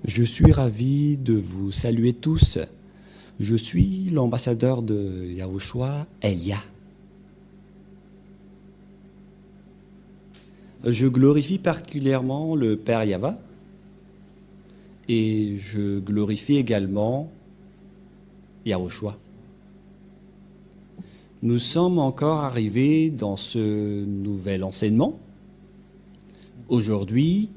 Je suis ravi de vous saluer tous. Je suis l'ambassadeur de Yahushua, Elia. Je glorifie particulièrement le Père Yava et je glorifie également Yahushua. Nous sommes encore arrivés dans ce nouvel enseignement. Aujourd'hui,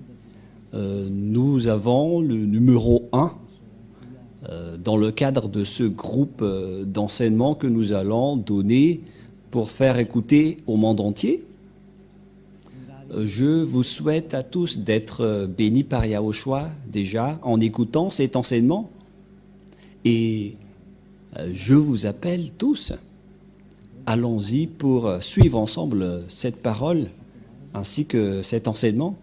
nous avons le numéro 1 dans le cadre de ce groupe d'enseignement que nous allons donner pour faire écouter au monde entier. Je vous souhaite à tous d'être bénis par Yahushua déjà en écoutant cet enseignement. Et je vous appelle tous, allons-y pour suivre ensemble cette parole ainsi que cet enseignement.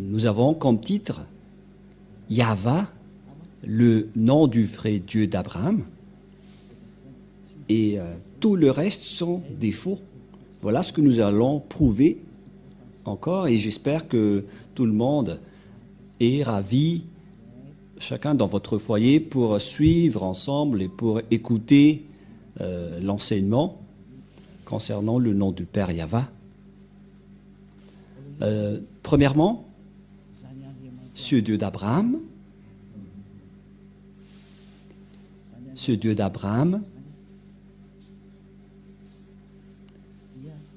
Nous avons comme titre Yahva, le nom du vrai Dieu d'Abraham, et tout le reste sont des faux. Voilà ce que nous allons prouver encore, et j'espère que tout le monde est ravi, chacun dans votre foyer, pour suivre ensemble et pour écouter l'enseignement concernant le nom du Père Yahva. Premièrement, ce Dieu d'Abraham,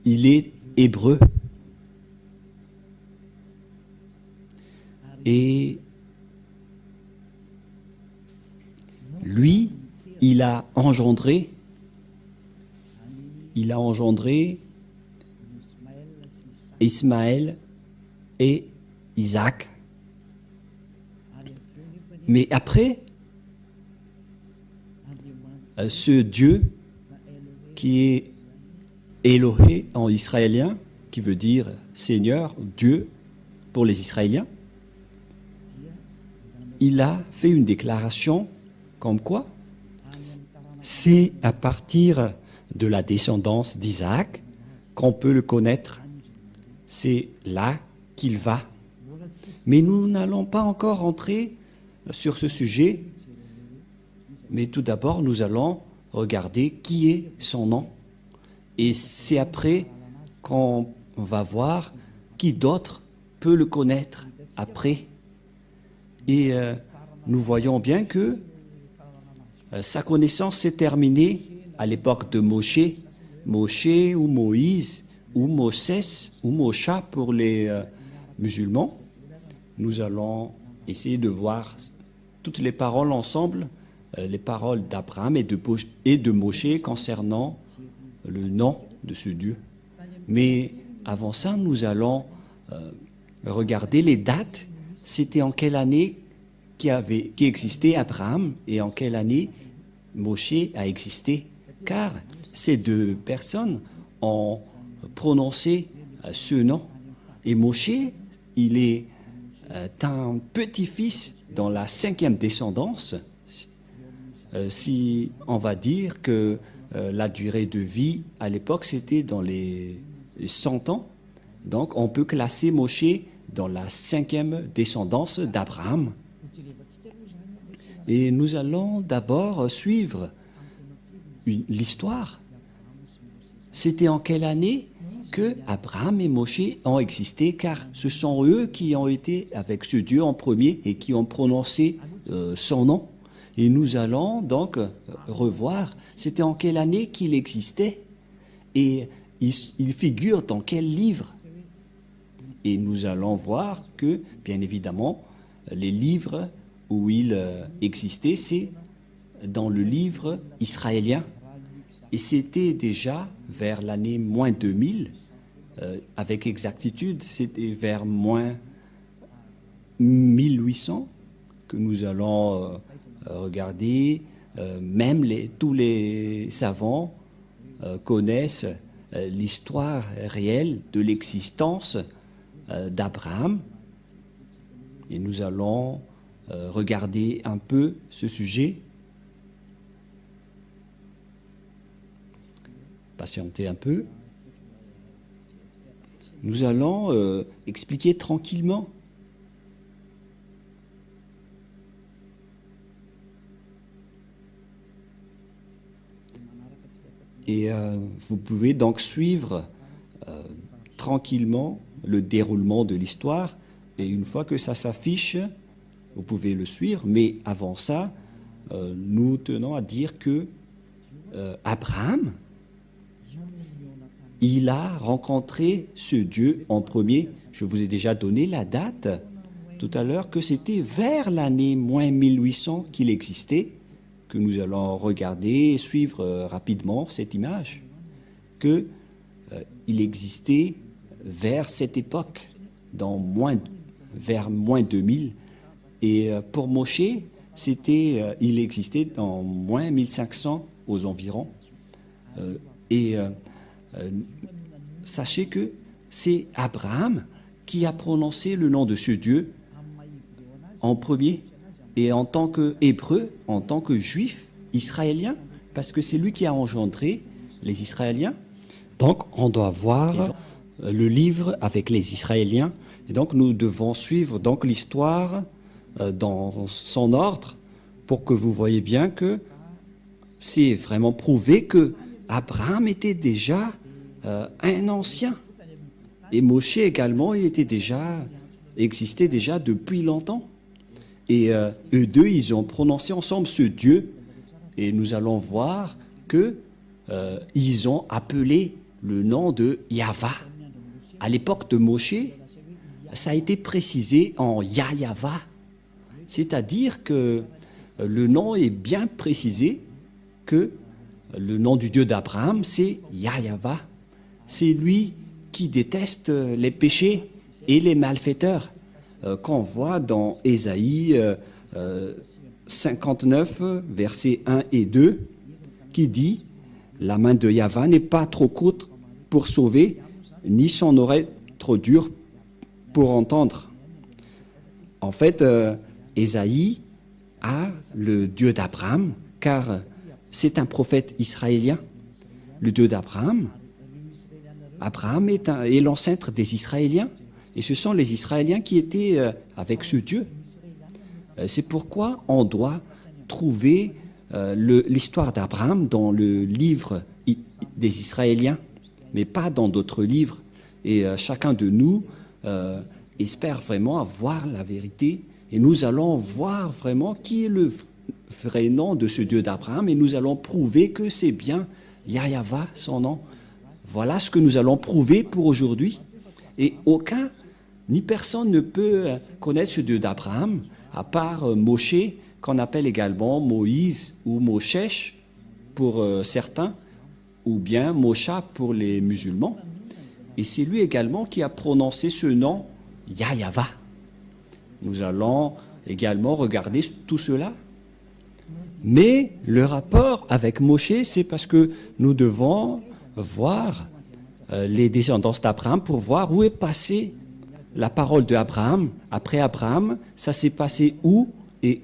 il est hébreu. Et lui, il a engendré Ismaël et Isaac. Mais après, ce Dieu qui est Elohé en israélien, qui veut dire Seigneur, Dieu pour les Israéliens, il a fait une déclaration comme quoi c'est à partir de la descendance d'Isaac qu'on peut le connaître. C'est là qu'il va. Mais nous n'allons pas encore entrer sur ce sujet. Mais tout d'abord, nous allons regarder qui est son nom. Et c'est après qu'on va voir qui d'autre peut le connaître après. Et nous voyons bien que sa connaissance s'est terminée à l'époque de Moshe ou Moïse, ou Moses, ou Mosha pour les musulmans. Nous allons essayer de voir toutes les paroles ensemble, les paroles d'Abraham et de Moshe concernant le nom de ce Dieu. Mais avant ça, nous allons regarder les dates. C'était en quelle année qui existait Abraham et en quelle année Moshe a existé. Car ces deux personnes ont prononcé ce nom. Et Moshe, il est un petit-fils dans la 5e descendance. Si on va dire que la durée de vie à l'époque, c'était dans les 100 ans. Donc, on peut classer Moshe dans la 5e descendance d'Abraham. Et nous allons d'abord suivre l'histoire. C'était en quelle année que Abraham et Moshe ont existé, car ce sont eux qui ont été avec ce Dieu en premier et qui ont prononcé son nom. Et nous allons donc revoir, c'était en quelle année qu'il existait et il figure dans quel livre. Et nous allons voir que, bien évidemment, les livres où il existait, c'est dans le livre israélien. Et c'était déjà vers l'année moins 2000, avec exactitude, c'était vers moins 1800 que nous allons regarder. Même tous les savants connaissent l'histoire réelle de l'existence d'Abraham. Et nous allons regarder un peu ce sujet. Patientez un peu. Nous allons expliquer tranquillement Et vous pouvez donc suivre tranquillement le déroulement de l'histoire. Et une fois que ça s'affiche, vous pouvez le suivre. Mais avant ça, nous tenons à dire que Abraham, il a rencontré ce Dieu en premier. Je vous ai déjà donné la date tout à l'heure, que c'était vers l'année moins 1800 qu'il existait, que nous allons regarder et suivre rapidement cette image, qu'il existait vers cette époque, vers moins 2000. Et pour Moshe, il existait dans moins 1500 aux environs. Sachez que c'est Abraham qui a prononcé le nom de ce Dieu en premier, et en tant qu'Hébreu, en tant que Juif israélien, parce que c'est lui qui a engendré les Israéliens. Donc on doit voir le livre avec les Israéliens, et donc nous devons suivre donc l'histoire dans son ordre, pour que vous voyez bien que c'est vraiment prouvé que Abraham était déjà un ancien. Et Moshe également, existait déjà depuis longtemps. Et eux deux, ils ont prononcé ensemble ce Dieu. Et nous allons voir que ils ont appelé le nom de Yahva. À l'époque de Moshe, ça a été précisé en Yahva. C'est-à-dire que le nom est bien précisé, que le nom du Dieu d'Abraham, c'est Yahva. C'est lui qui déteste les péchés et les malfaiteurs, qu'on voit dans Ésaïe 59, versets 1 et 2, qui dit « La main de Yahva n'est pas trop courte pour sauver, ni son oreille trop dure pour entendre. » En fait, Ésaïe a le Dieu d'Abraham, car c'est un prophète israélien, le Dieu d'Abraham. Abraham est l'ancêtre des Israéliens, et ce sont les Israéliens qui étaient avec ce Dieu. C'est pourquoi on doit trouver l'histoire d'Abraham dans le livre des Israéliens, mais pas dans d'autres livres. Et chacun de nous espère vraiment avoir la vérité, et nous allons voir vraiment qui est le vrai nom de ce Dieu d'Abraham, et nous allons prouver que c'est bien Yahva, son nom. Voilà ce que nous allons prouver pour aujourd'hui. Et ni personne ne peut connaître ce Dieu d'Abraham, à part Moshe, qu'on appelle également Moïse ou Moshe pour certains, ou bien Mosha pour les musulmans. Et c'est lui également qui a prononcé ce nom, Yahva. Nous allons également regarder tout cela. Mais le rapport avec Moshe, c'est parce que nous devons voir les descendants d'Abraham pour voir où est passée la parole d'Abraham. Après Abraham, ça s'est passé où. Et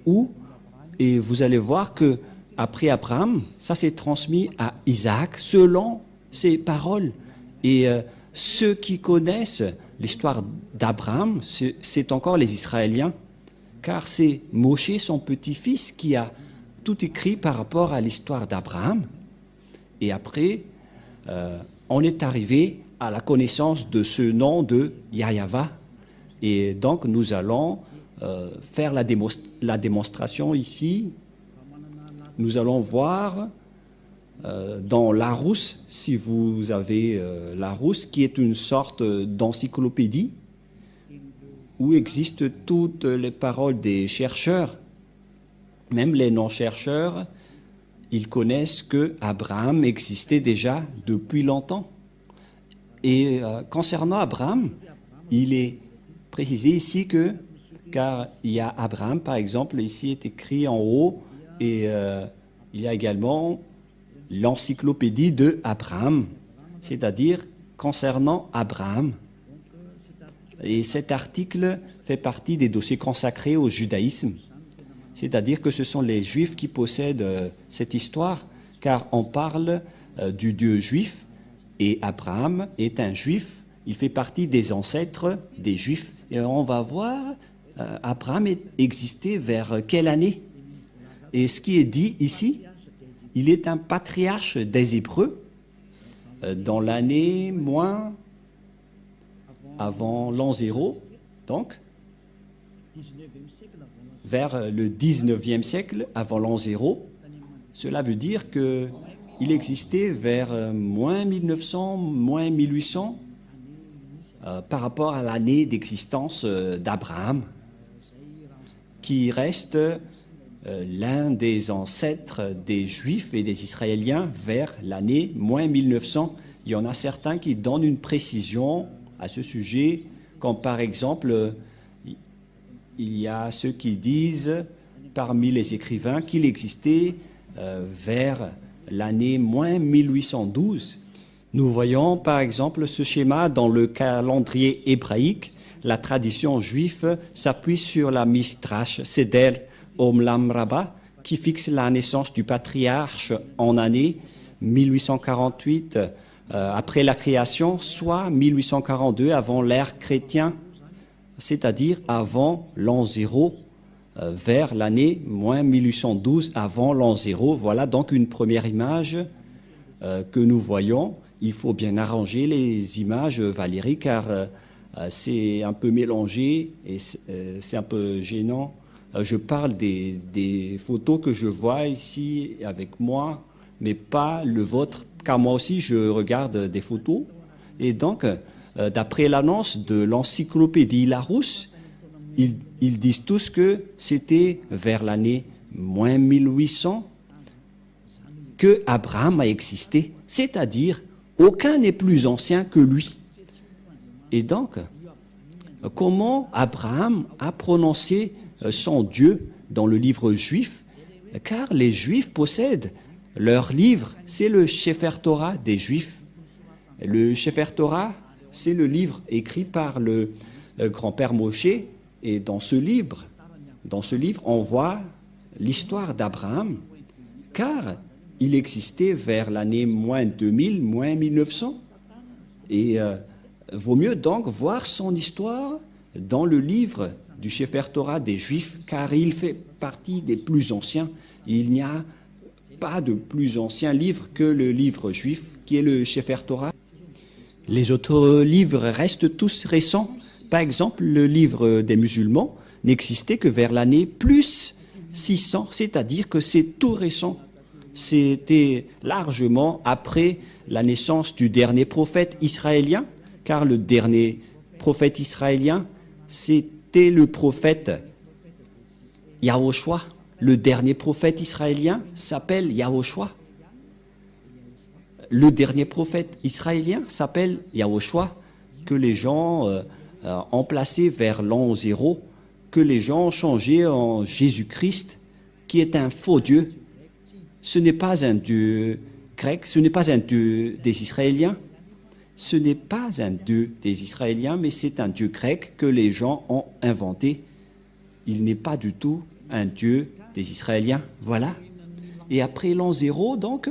vous allez voir que après Abraham, ça s'est transmis à Isaac selon ses paroles. Et ceux qui connaissent l'histoire d'Abraham, c'est encore les Israéliens, car c'est Moshe, son petit-fils, qui a tout écrit par rapport à l'histoire d'Abraham. Et après, on est arrivé à la connaissance de ce nom de Yahva. Et donc, nous allons faire la démonstration ici. Nous allons voir dans Larousse, si vous avez Larousse, qui est une sorte d'encyclopédie où existent toutes les paroles des chercheurs, même les non-chercheurs. Ils connaissent que Abraham existait déjà depuis longtemps. Et concernant Abraham, il est précisé ici que, car il y a Abraham, par exemple, ici est écrit en haut, et il y a également l'encyclopédie de Abraham, c'est-à-dire concernant Abraham. Et cet article fait partie des dossiers consacrés au judaïsme. C'est-à-dire que ce sont les Juifs qui possèdent cette histoire, car on parle du Dieu juif, et Abraham est un Juif, il fait partie des ancêtres des Juifs. Et on va voir, Abraham existait vers quelle année? Et ce qui est dit ici, il est un patriarche des Hébreux, dans l'année moins avant l'an 0, donc vers le 19e siècle avant l'an 0. Cela veut dire qu'il existait vers moins 1900, moins 1800 par rapport à l'année d'existence d'Abraham, qui reste l'un des ancêtres des Juifs et des Israéliens vers l'année moins 1900. Il y en a certains qui donnent une précision à ce sujet, comme par exemple, il y a ceux qui disent parmi les écrivains qu'il existait vers l'année moins 1812. Nous voyons par exemple ce schéma dans le calendrier hébraïque. La tradition juive s'appuie sur la Midrash Seder Olam Rabbah, qui fixe la naissance du patriarche en année 1848 après la création, soit 1842 avant l'ère chrétienne, c'est-à-dire avant l'an 0, vers l'année moins 1812 avant l'an 0. Voilà donc une première image que nous voyons. Il faut bien arranger les images, Valérie, car c'est un peu mélangé et c'est un peu gênant. Je parle des photos que je vois ici avec moi, mais pas le vôtre, car moi aussi je regarde des photos. Et donc, d'après l'annonce de l'encyclopédie Larousse, ils disent tous que c'était vers l'année moins 1800 que Abraham a existé, c'est-à-dire aucun n'est plus ancien que lui. Et donc, comment Abraham a prononcé son Dieu dans le livre juif? Car les Juifs possèdent leur livre, c'est le Sefer Torah des Juifs. Le Sefer Torah, c'est le livre écrit par le grand-père Moshe. Et dans ce livre, on voit l'histoire d'Abraham, car il existait vers l'année moins 2000, moins 1900. Et vaut mieux donc voir son histoire dans le livre du Sefer Torah des Juifs, car il fait partie des plus anciens. Il n'y a pas de plus ancien livre que le livre juif, qui est le Sefer Torah. Les autres livres restent tous récents. Par exemple, le livre des musulmans n'existait que vers l'année plus 600, c'est-à-dire que c'est tout récent. C'était largement après la naissance du dernier prophète israélien, car le dernier prophète israélien, c'était le prophète Yahushua. Le dernier prophète israélien s'appelle Yahushua. Le dernier prophète israélien s'appelle Yahushua, que les gens ont placé vers l'an 0, que les gens ont changé en Jésus-Christ, qui est un faux Dieu. Ce n'est pas un Dieu grec, ce n'est pas un Dieu des Israéliens. Ce n'est pas un Dieu des Israéliens, mais c'est un Dieu grec que les gens ont inventé. Il n'est pas du tout un Dieu des Israéliens. Voilà. Et après l'an 0, donc,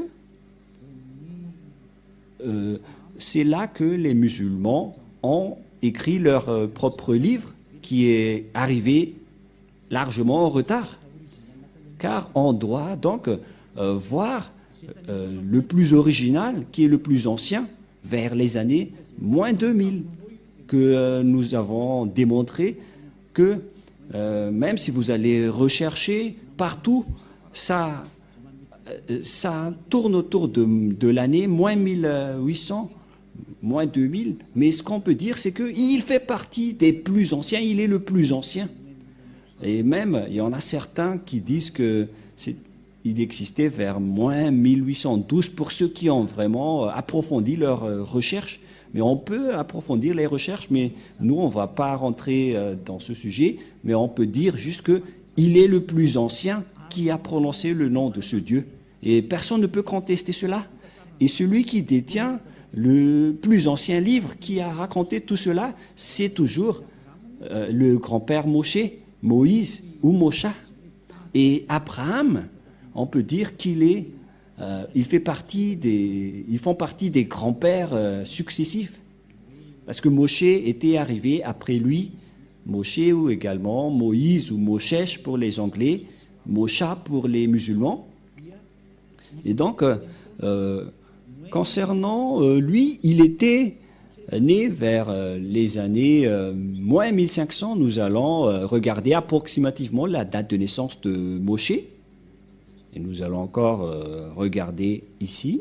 c'est là que les musulmans ont écrit leur propre livre, qui est arrivé largement en retard. Car on doit donc voir le plus original, qui est le plus ancien, vers les années moins 2000, que nous avons démontré que même si vous allez rechercher partout, ça tourne autour de l'année moins 1800, moins 2000. Mais ce qu'on peut dire, c'est qu'il fait partie des plus anciens, il est le plus ancien. Et même, il y en a certains qui disent qu'il existait vers moins 1812 pour ceux qui ont vraiment approfondi leurs recherches. Mais on peut approfondir les recherches, mais nous, on ne va pas rentrer dans ce sujet, mais on peut dire juste qu'il est le plus ancien qui a prononcé le nom de ce Dieu. Et personne ne peut contester cela. Et celui qui détient le plus ancien livre qui a raconté tout cela, c'est toujours le grand-père Moshe, Moïse ou Mosha. Et Abraham, on peut dire ils font partie des grands-pères successifs. Parce que Moshe était arrivé après lui, Moshe ou également Moïse ou Moshe pour les Anglais, Mosha pour les musulmans. Et donc, Concernant lui, il était né vers les années moins 1500. Nous allons regarder approximativement la date de naissance de Moshe. Et nous allons encore regarder ici.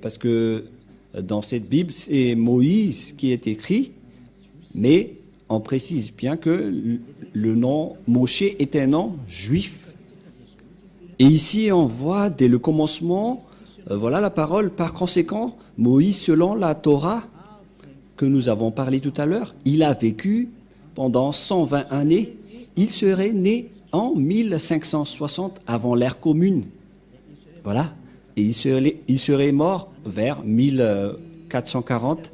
Parce que dans cette Bible, c'est Moïse qui est écrit, mais on précise bien que le nom Moshe est un nom juif. Et ici, on voit dès le commencement, voilà la parole. Par conséquent, Moïse, selon la Torah que nous avons parlé tout à l'heure, il a vécu pendant 120 années. Il serait né en 1560 avant l'ère commune. Voilà. Et il serait mort vers 1440.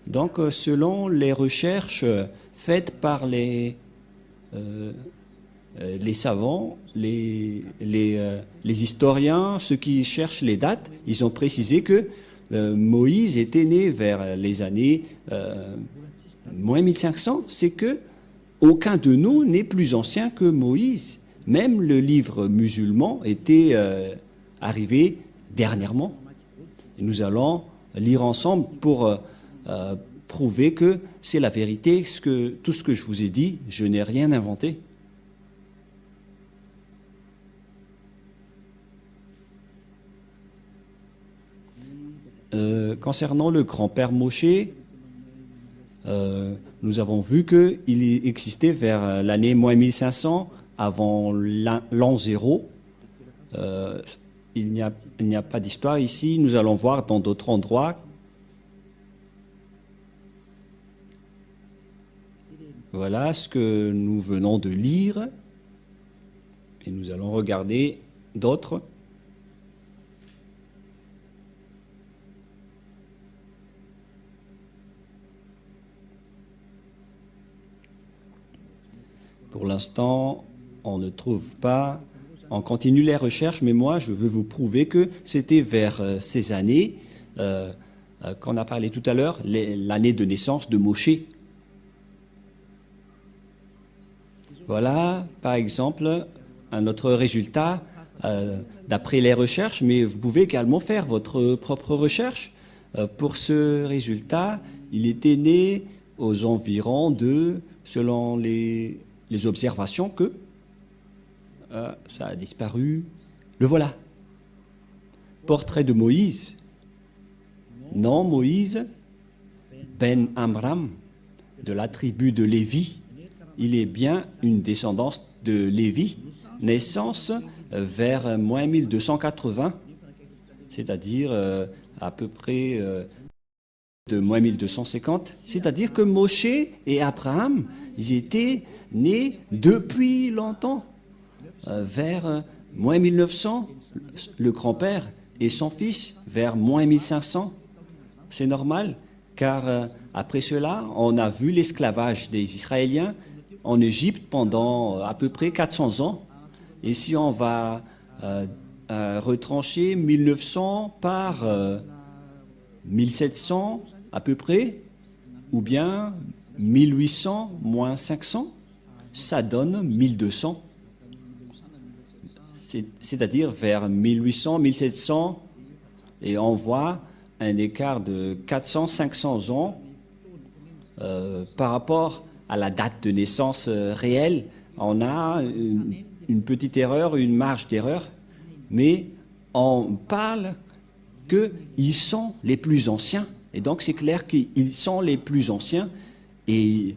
Donc, selon les recherches faites par les savants, les historiens, ceux qui cherchent les dates, ils ont précisé que Moïse était né vers les années moins 1500. C'est que aucun de nous n'est plus ancien que Moïse. Même le livre musulman était arrivé dernièrement. Et nous allons lire ensemble pour prouver que c'est la vérité, tout ce que je vous ai dit, je n'ai rien inventé. Concernant le grand-père Moshe, nous avons vu qu'il existait vers l'année moins 1500, avant l'an 0. Il n'y a pas d'histoire ici. Nous allons voir dans d'autres endroits. Voilà ce que nous venons de lire. Et nous allons regarder d'autres. Pour l'instant, on ne trouve pas. On continue les recherches, mais moi, je veux vous prouver que c'était vers ces années qu'on a parlé tout à l'heure, l'année de naissance de Moshe. Voilà, par exemple, un autre résultat d'après les recherches, mais vous pouvez également faire votre propre recherche. Pour ce résultat, il était né aux environs de, selon les observations, que ça a disparu. Le voilà. Portrait de Moïse. Non, Moïse, Ben Amram, de la tribu de Lévi. Il est bien une descendance de Lévi. Naissance vers moins 1280, c'est-à-dire à peu près de moins 1250. C'est-à-dire que Moshe et Abraham, ils étaient nés depuis longtemps. Vers moins 1900, le grand-père et son fils vers moins 1500. C'est normal, car après cela, on a vu l'esclavage des Israéliens en Égypte pendant à peu près 400 ans. Et si on va retrancher 1900 par 1700 à peu près, ou bien 1800 moins 500, ça donne 1200. C'est-à-dire vers 1800, 1700, et on voit un écart de 400-500 ans par rapport à la date de naissance réelle. On a une petite erreur, une marge d'erreur, mais on parle qu'ils sont les plus anciens, et donc c'est clair qu'ils sont les plus anciens, et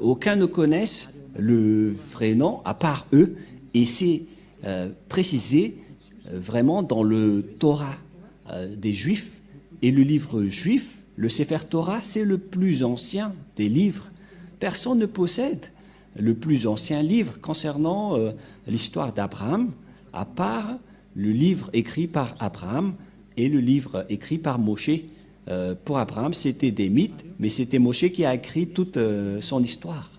aucun ne connaisse le vrai nom à part eux, et c'est précisé vraiment dans le Torah des Juifs. Et le livre juif, le Sefer Torah, c'est le plus ancien des livres. Personne ne possède le plus ancien livre concernant l'histoire d'Abraham, à part le livre écrit par Abraham et le livre écrit par Moshe. Pour Abraham, c'était des mythes, mais c'était Moshe qui a écrit toute son histoire.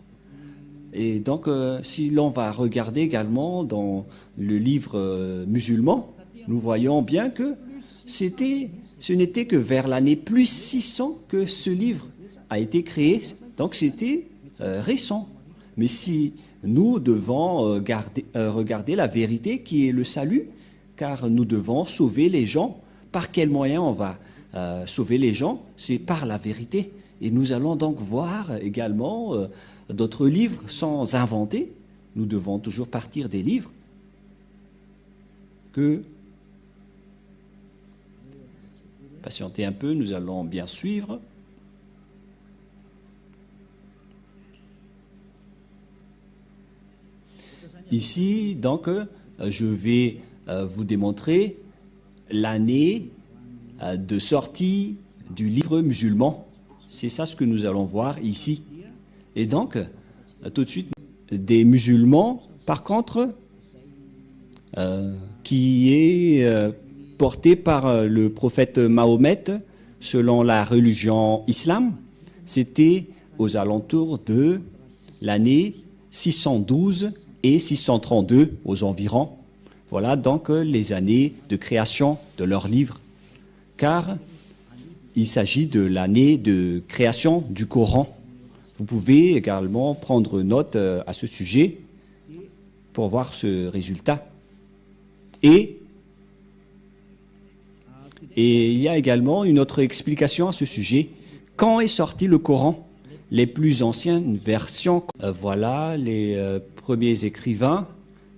Et donc, si l'on va regarder également dans le livre musulman, nous voyons bien que ce n'était que vers l'année plus 600 que ce livre a été créé. Donc, c'était récent. Mais si nous devons regarder la vérité qui est le salut, car nous devons sauver les gens. Par quel moyen on va sauver les gens? C'est par la vérité. Et nous allons donc voir également d'autres livres sans inventer. Nous devons toujours partir des livres que... Patientez un peu, nous allons bien suivre. Ici, donc, je vais vous démontrer l'année de sortie du livre musulman. C'est ça ce que nous allons voir ici. Et donc, tout de suite, des musulmans, par contre, qui est porté par le prophète Mahomet, selon la religion islam, c'était aux alentours de l'année 612 et 632 aux environs. Voilà donc les années de création de leur livre, car il s'agit de l'année de création du Coran. Vous pouvez également prendre note à ce sujet pour voir ce résultat. Et il y a également une autre explication à ce sujet. Quand est sorti le Coran? Les plus anciennes versions, voilà les premiers écrivains,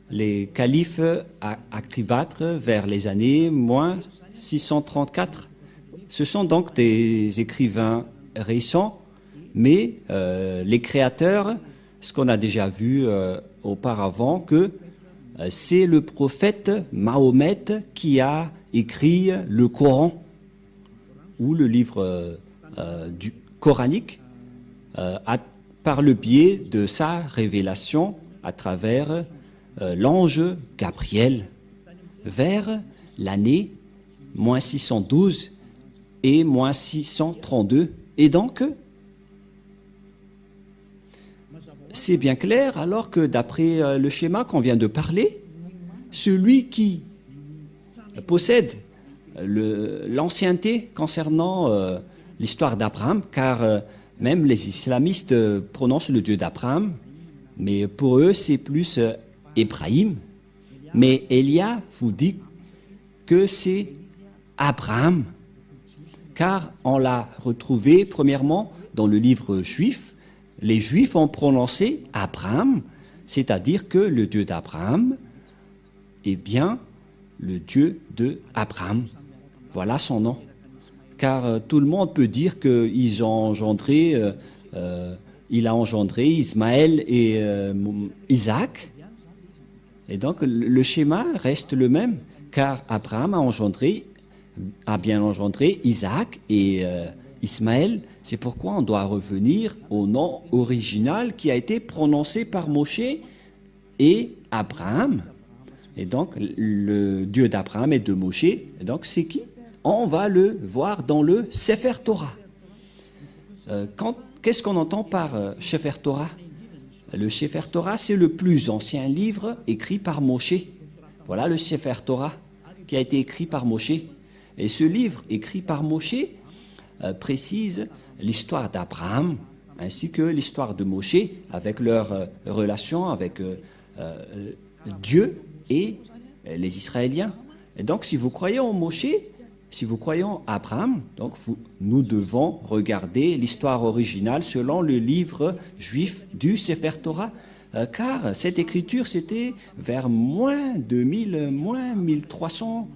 les califes à Cléopâtre vers les années moins 634. Ce sont donc des écrivains récents, mais les créateurs, ce qu'on a déjà vu auparavant, que c'est le prophète Mahomet qui a écrit le Coran, ou le livre du coranique, par le biais de sa révélation à travers l'ange Gabriel, vers l'année moins 612 et moins 632. Et donc, c'est bien clair, alors que d'après le schéma qu'on vient de parler, celui qui possède l'ancienneté concernant l'histoire d'Abraham, car même les islamistes prononcent le Dieu d'Abraham, mais pour eux c'est plus Ibrahim. Mais Elia vous dit que c'est Abraham, car on l'a retrouvé premièrement dans le livre juif. Les Juifs ont prononcé Abraham, c'est-à-dire que le Dieu d'Abraham est bien le Dieu de Abraham. Voilà son nom. Car tout le monde peut dire qu'il a engendré Ismaël et Isaac. Et donc le schéma reste le même, car Abraham a bien engendré Isaac et Ismaël. C'est pourquoi on doit revenir au nom original qui a été prononcé par Moshe et Abraham. Et donc, le Dieu d'Abraham et de Moshe, et donc c'est qui? On va le voir dans le Sefer Torah. Qu'est-ce qu'on entend par Sefer Torah? Le Sefer Torah, c'est le plus ancien livre écrit par Moshe. Voilà le Sefer Torah qui a été écrit par Moshe. Et ce livre écrit par Moshe précise l'histoire d'Abraham ainsi que l'histoire de Moshe avec leur relation avec Dieu et les Israéliens. Et donc, si vous croyez en Moshe, si vous croyez en Abraham, donc nous devons regarder l'histoire originale selon le livre juif du Sefer Torah, car cette écriture, c'était vers moins 2000, moins 1300,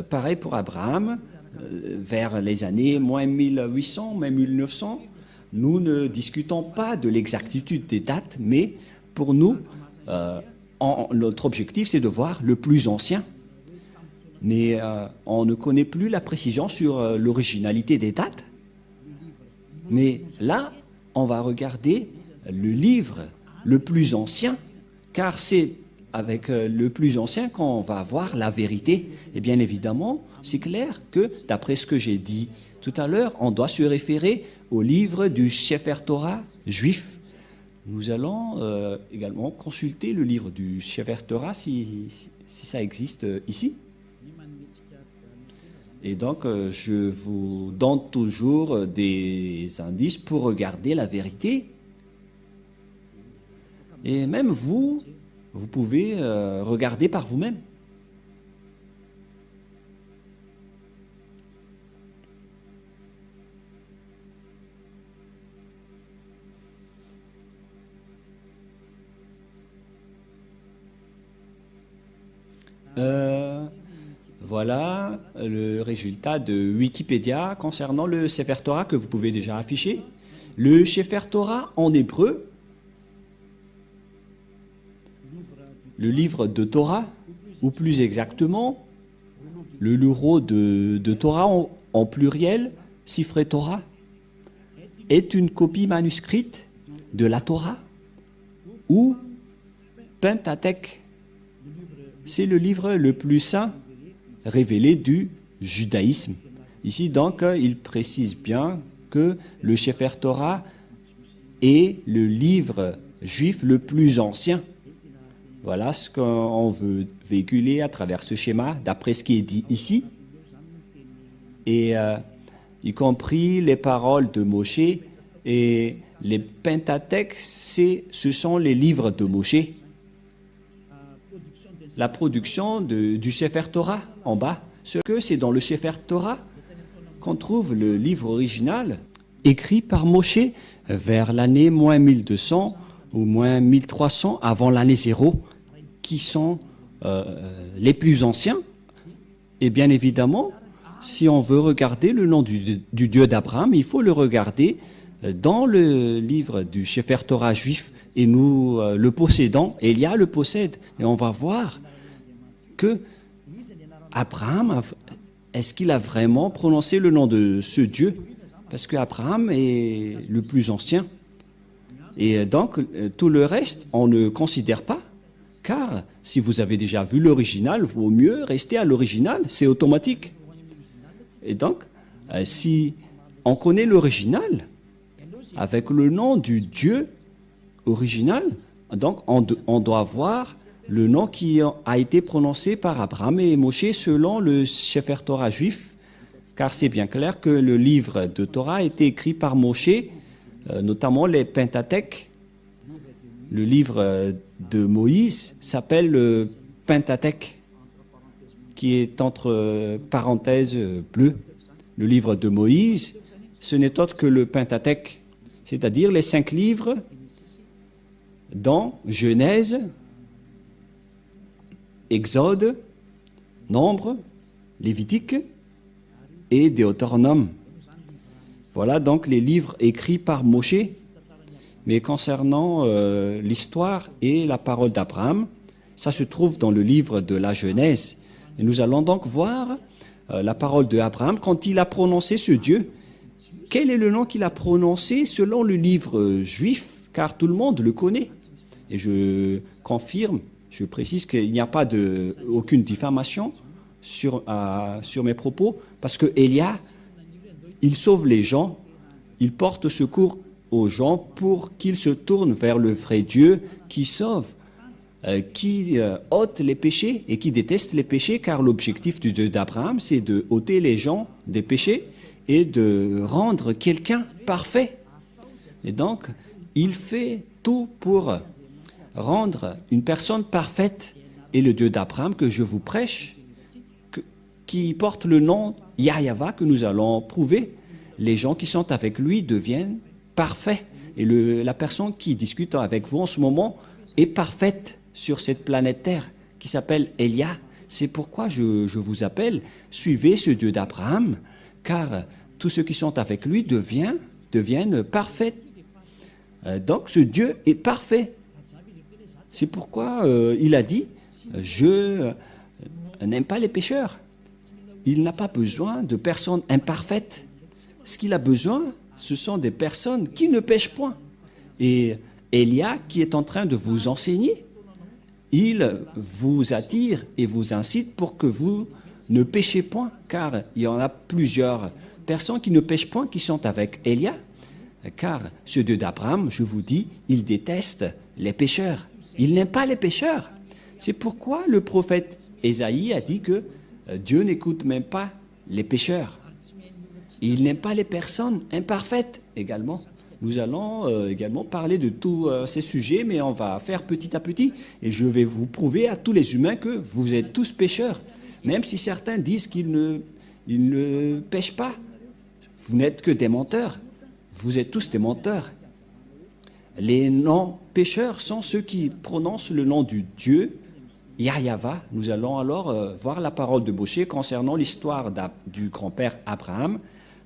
pareil pour Abraham, vers les années moins 1800, même 1900. Nous ne discutons pas de l'exactitude des dates, mais pour nous, notre objectif, c'est de voir le plus ancien. Mais on ne connaît plus la précision sur l'originalité des dates. Mais là, on va regarder le livre le plus ancien, car c'est avec le plus ancien qu'on va voir la vérité. Et bien évidemment, c'est clair que, d'après ce que j'ai dit tout à l'heure, on doit se référer au livre du Sefer Torah juif. Nous allons également consulter le livre du Sefer Torah si ça existe ici. Et donc, je vous donne toujours des indices pour regarder la vérité. Et même vous, vous pouvez regarder par vous-même. Voilà le résultat de Wikipédia concernant le Sefer Torah que vous pouvez déjà afficher. Le Sefer Torah en hébreu, le livre de Torah, ou plus exactement, le numéro de Torah en pluriel, Sifrei Torah, est une copie manuscrite de la Torah ou Pentateuch. C'est le livre le plus saint révélé du judaïsme. Ici, donc, il précise bien que le Sefer Torah est le livre juif le plus ancien. Voilà ce qu'on veut véhiculer à travers ce schéma, d'après ce qui est dit ici. Et y compris les paroles de Moshe et les Pentateuch, ce sont les livres de Moshe. La production du Sefer Torah en bas, ce que c'est dans le Sefer Torah qu'on trouve le livre original écrit par Moshe vers l'année moins 1200 ou moins 1300 avant l'année 0, qui sont les plus anciens. Et bien évidemment, si on veut regarder le nom du Dieu d'Abraham, il faut le regarder dans le livre du Sefer Torah juif, et nous le possédons, Elia le possède, et on va voir que Abraham, est-ce qu'il a vraiment prononcé le nom de ce Dieu? Parce qu'Abraham est le plus ancien. Et donc, tout le reste, on ne considère pas, car si vous avez déjà vu l'original, vaut mieux rester à l'original, c'est automatique. Et donc, si on connaît l'original, avec le nom du Dieu original, donc on doit voir le nom qui a été prononcé par Abraham et Moshe selon le Sefer Torah juif, car c'est bien clair que le livre de Torah a été écrit par Moshe, notamment les Pentateuch. Le livre de Moïse s'appelle le Pentateuch, qui est entre parenthèses bleues. Le livre de Moïse, ce n'est autre que le Pentateuch, c'est-à-dire les 5 livres dans Genèse, Exode, Nombre, Lévitique et Deutéronome. Voilà donc les livres écrits par Moshe. Mais concernant l'histoire et la parole d'Abraham, ça se trouve dans le livre de la Genèse. Et nous allons donc voir la parole d'Abraham quand il a prononcé ce Dieu. Quel est le nom qu'il a prononcé selon le livre juif, car tout le monde le connaît. Et je confirme, je précise qu'il n'y a pas aucune diffamation sur mes propos, parce que Elia, il sauve les gens, il porte secours aux gens pour qu'ils se tournent vers le vrai Dieu qui sauve, qui ôte les péchés et qui déteste les péchés, car l'objectif du Dieu d'Abraham, c'est de ôter les gens des péchés et de rendre quelqu'un parfait. Et donc, il fait tout pour rendre une personne parfaite. Et le Dieu d'Abraham que je vous prêche, qui porte le nom Yahweh, que nous allons prouver, les gens qui sont avec lui deviennent parfaits. Et la personne qui discute avec vous en ce moment est parfaite sur cette planète Terre, qui s'appelle Elia. C'est pourquoi je vous appelle, suivez ce Dieu d'Abraham, car tous ceux qui sont avec lui deviennent parfaits. Donc ce Dieu est parfait. C'est pourquoi il a dit, je n'aime pas les pécheurs. Il n'a pas besoin de personnes imparfaites. Ce qu'il a besoin, ce sont des personnes qui ne pêchent point. Et Elia, qui est en train de vous enseigner, il vous attire et vous incite pour que vous ne péchez point, car il y en a plusieurs personnes qui ne pêchent point qui sont avec Elia, car ce Dieu d'Abraham, je vous dis, il déteste les pécheurs. Il n'aime pas les pécheurs. C'est pourquoi le prophète Ésaïe a dit que Dieu n'écoute même pas les pécheurs. Il n'aime pas les personnes imparfaites également. Nous allons également parler de tous ces sujets, mais on va faire petit à petit. Et je vais vous prouver à tous les humains que vous êtes tous pécheurs. Même si certains disent ils ne pêchent pas. Vous n'êtes que des menteurs. Vous êtes tous des menteurs. Les non-pécheurs sont ceux qui prononcent le nom du Dieu, Yahva. Nous allons alors voir la parole de Moshe concernant l'histoire du grand-père Abraham.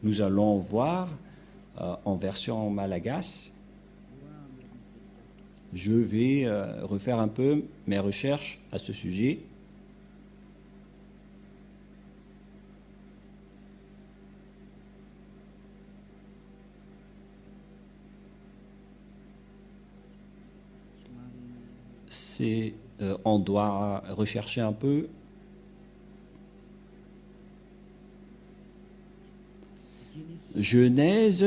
Nous allons voir en version malagasy. Je vais refaire un peu mes recherches à ce sujet. On doit rechercher un peu. Genèse,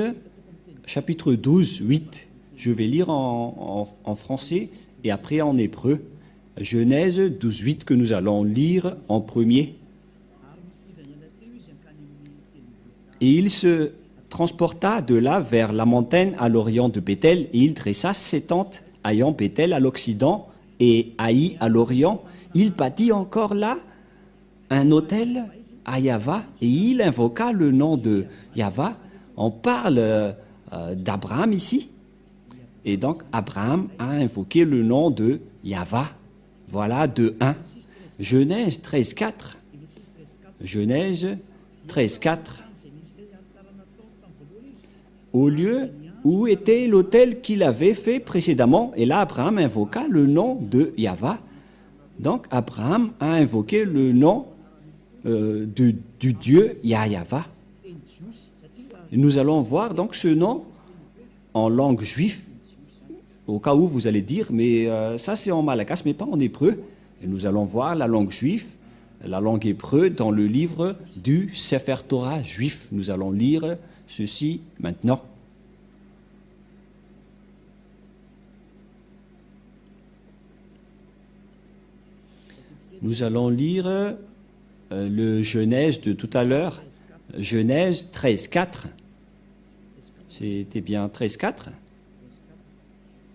chapitre 12, 8. Je vais lire en français et après en hébreu. Genèse 12, 8 que nous allons lire en premier. Et il se transporta de là vers la montagne à l'orient de Béthel et il dressa ses tentes ayant Béthel à l'occident et Haï à l'orient. Il bâtit encore là un autel à Yahva et il invoqua le nom de Yahva. On parle d'Abraham ici. Et donc Abraham a invoqué le nom de Yahva. Voilà de 1. Genèse 13, 4. Genèse 13, 4. Au lieu où était l'autel qu'il avait fait précédemment. Et là, Abraham invoqua le nom de Yahva. Donc, Abraham a invoqué le nom du Dieu Yahva. Nous allons voir donc ce nom en langue juive, au cas où vous allez dire, mais ça c'est en malagasy, mais pas en hébreu. Et nous allons voir la langue juive, la langue hébreu dans le livre du Sefer Torah juif. Nous allons lire ceci maintenant. Nous allons lire le Genèse de tout à l'heure, Genèse 13, 4. C'était bien 13, 4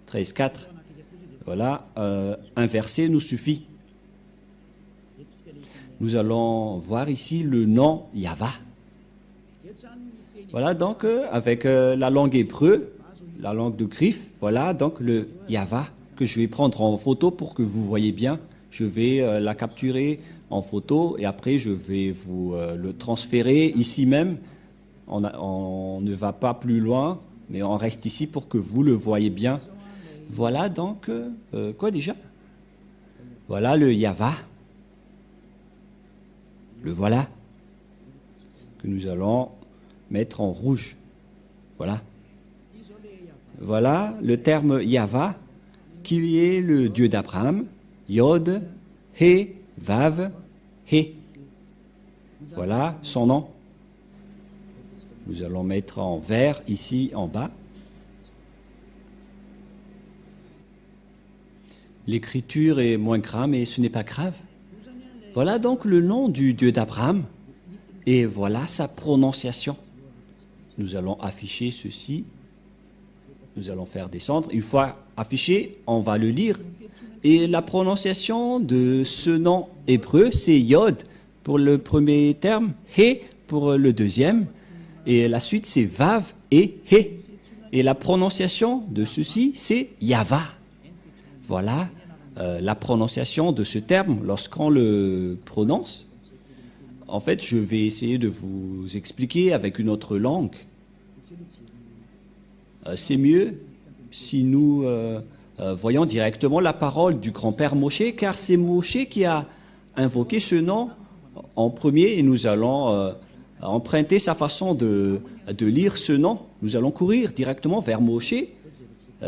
13, 4. Voilà, un verset nous suffit. Nous allons voir ici le nom Yahva. Voilà donc avec la langue hébreu, la langue de griffe, voilà donc le Yahva que je vais prendre en photo pour que vous voyez bien. Je vais la capturer en photo et après je vais vous le transférer ici même. On ne va pas plus loin, mais on reste ici pour que vous le voyez bien. Voilà donc, quoi déjà? Voilà le Yahva. Le voilà, que nous allons mettre en rouge. Voilà. Voilà le terme Yahva, qui est le Dieu d'Abraham. Yod, He, Vav, He. Voilà son nom. Nous allons mettre en vert ici en bas. L'écriture est moins grave, mais ce n'est pas grave. Voilà donc le nom du Dieu d'Abraham. Et voilà sa prononciation. Nous allons afficher ceci. Nous allons faire descendre. Une fois affiché, on va le lire. Et la prononciation de ce nom hébreu, c'est Yod pour le premier terme, He pour le deuxième. Et la suite, c'est Vav et He. Et la prononciation de ceci, c'est Yahva. Voilà la prononciation de ce terme lorsqu'on le prononce. En fait, je vais essayer de vous expliquer avec une autre langue. C'est mieux si nous voyons directement la parole du grand-père Moshe, car c'est Moshe qui a invoqué ce nom en premier et nous allons emprunter sa façon de lire ce nom. Nous allons courir directement vers Moshe,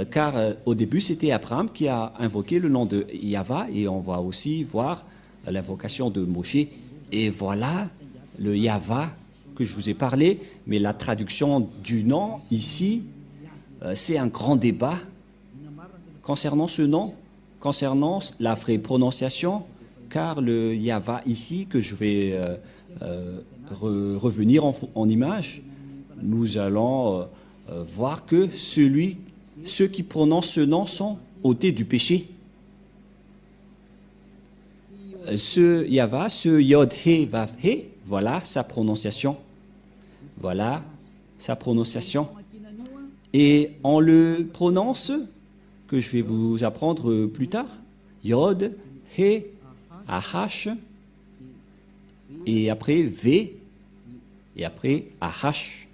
car au début c'était Abraham qui a invoqué le nom de Yahva et on va aussi voir l'invocation de Moshe. Et voilà le Yahva que je vous ai parlé, mais la traduction du nom ici, c'est un grand débat concernant ce nom, concernant la vraie prononciation, car le Yahva ici, que je vais revenir en image, nous allons voir que ceux qui prononcent ce nom sont ôtés du péché. Ce Yava, ce Yod He Vav He, voilà sa prononciation. Voilà sa prononciation. Et on le prononce, que je vais vous apprendre plus tard, Yod, He, Ahash, et après V, et après Ahash.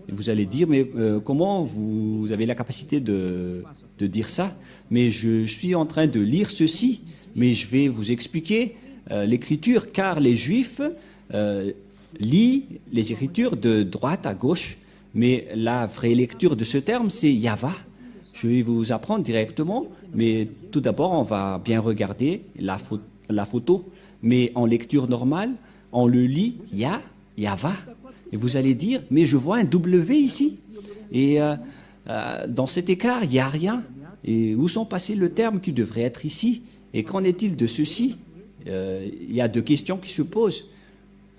Et vous allez dire, mais comment vous avez la capacité de dire ça? Mais je suis en train de lire ceci, mais je vais vous expliquer l'écriture, car les Juifs lisent les écritures de droite à gauche, mais la vraie lecture de ce terme, c'est Yava. Je vais vous apprendre directement, mais tout d'abord, on va bien regarder la photo. Mais en lecture normale, on le lit Yava. Et vous allez dire, mais je vois un W ici. Et dans cet écart, il n'y a rien. Et où sont passés le terme qui devrait être ici? Et qu'en est-il de ceci? Il y a deux questions qui se posent.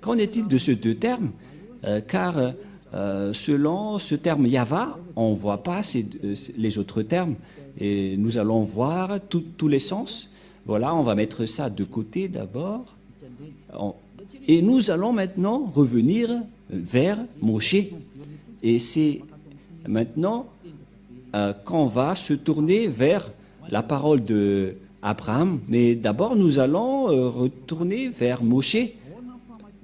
Qu'en est-il de ces deux termes? Car selon ce terme Yava, on ne voit pas les autres termes. Et nous allons voir tous les sens. Voilà, on va mettre ça de côté d'abord. Et nous allons maintenant revenir vers Moshe. Et c'est maintenant qu'on va se tourner vers la parole de Abraham. Mais d'abord, nous allons retourner vers Moshe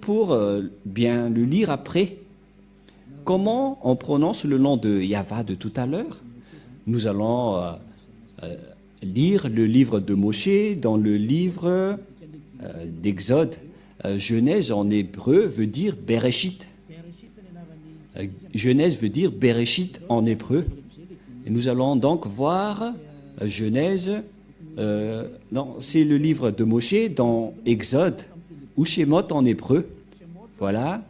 pour bien le lire après. Comment on prononce le nom de Yava de tout à l'heure? Nous allons lire le livre de Moshe dans le livre d'Exode. Genèse en hébreu veut dire Bereshit. Genèse veut dire Bereshit en hébreu. Et nous allons donc voir Genèse, c'est le livre de Moshe dans Exode, ou Shemot en hébreu. Voilà,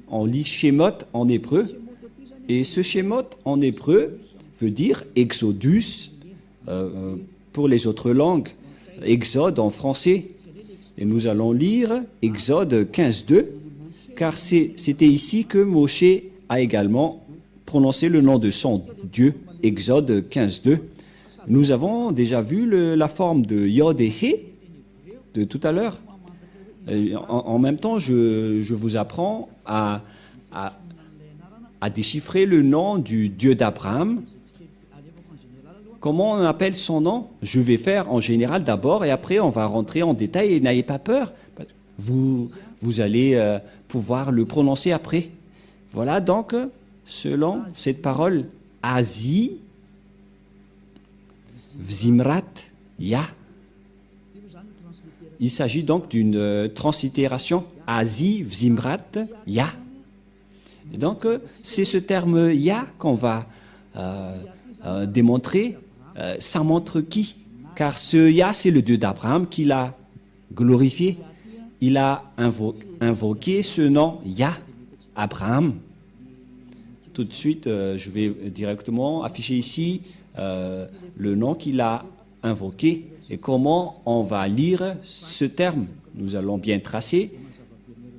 on lit Shemot en hébreu. Et ce Shemot en hébreu veut dire Exodus pour les autres langues, Exode en français. Et nous allons lire Exode 15.2, car c'était ici que Moshe a également prononcé le nom de son Dieu, Exode 15.2. Nous avons déjà vu la forme de Yod et He de tout à l'heure. En même temps, je vous apprends à déchiffrer le nom du Dieu d'Abraham. Comment on appelle son nom? Je vais faire en général d'abord et après on va rentrer en détail et n'ayez pas peur. Vous allez pouvoir le prononcer après. Voilà donc, selon cette parole, Azi, Vzimrat, Ya. Il s'agit donc d'une translittération Azi, Vzimrat, Ya. Et donc, c'est ce terme Ya qu'on va démontrer. Ça montre qui? Car ce Ya, c'est le Dieu d'Abraham qui l'a glorifié. Il a invoqué ce nom Ya, Abraham. Tout de suite, je vais directement afficher ici le nom qu'il a invoqué et comment on va lire ce terme. Nous allons bien tracer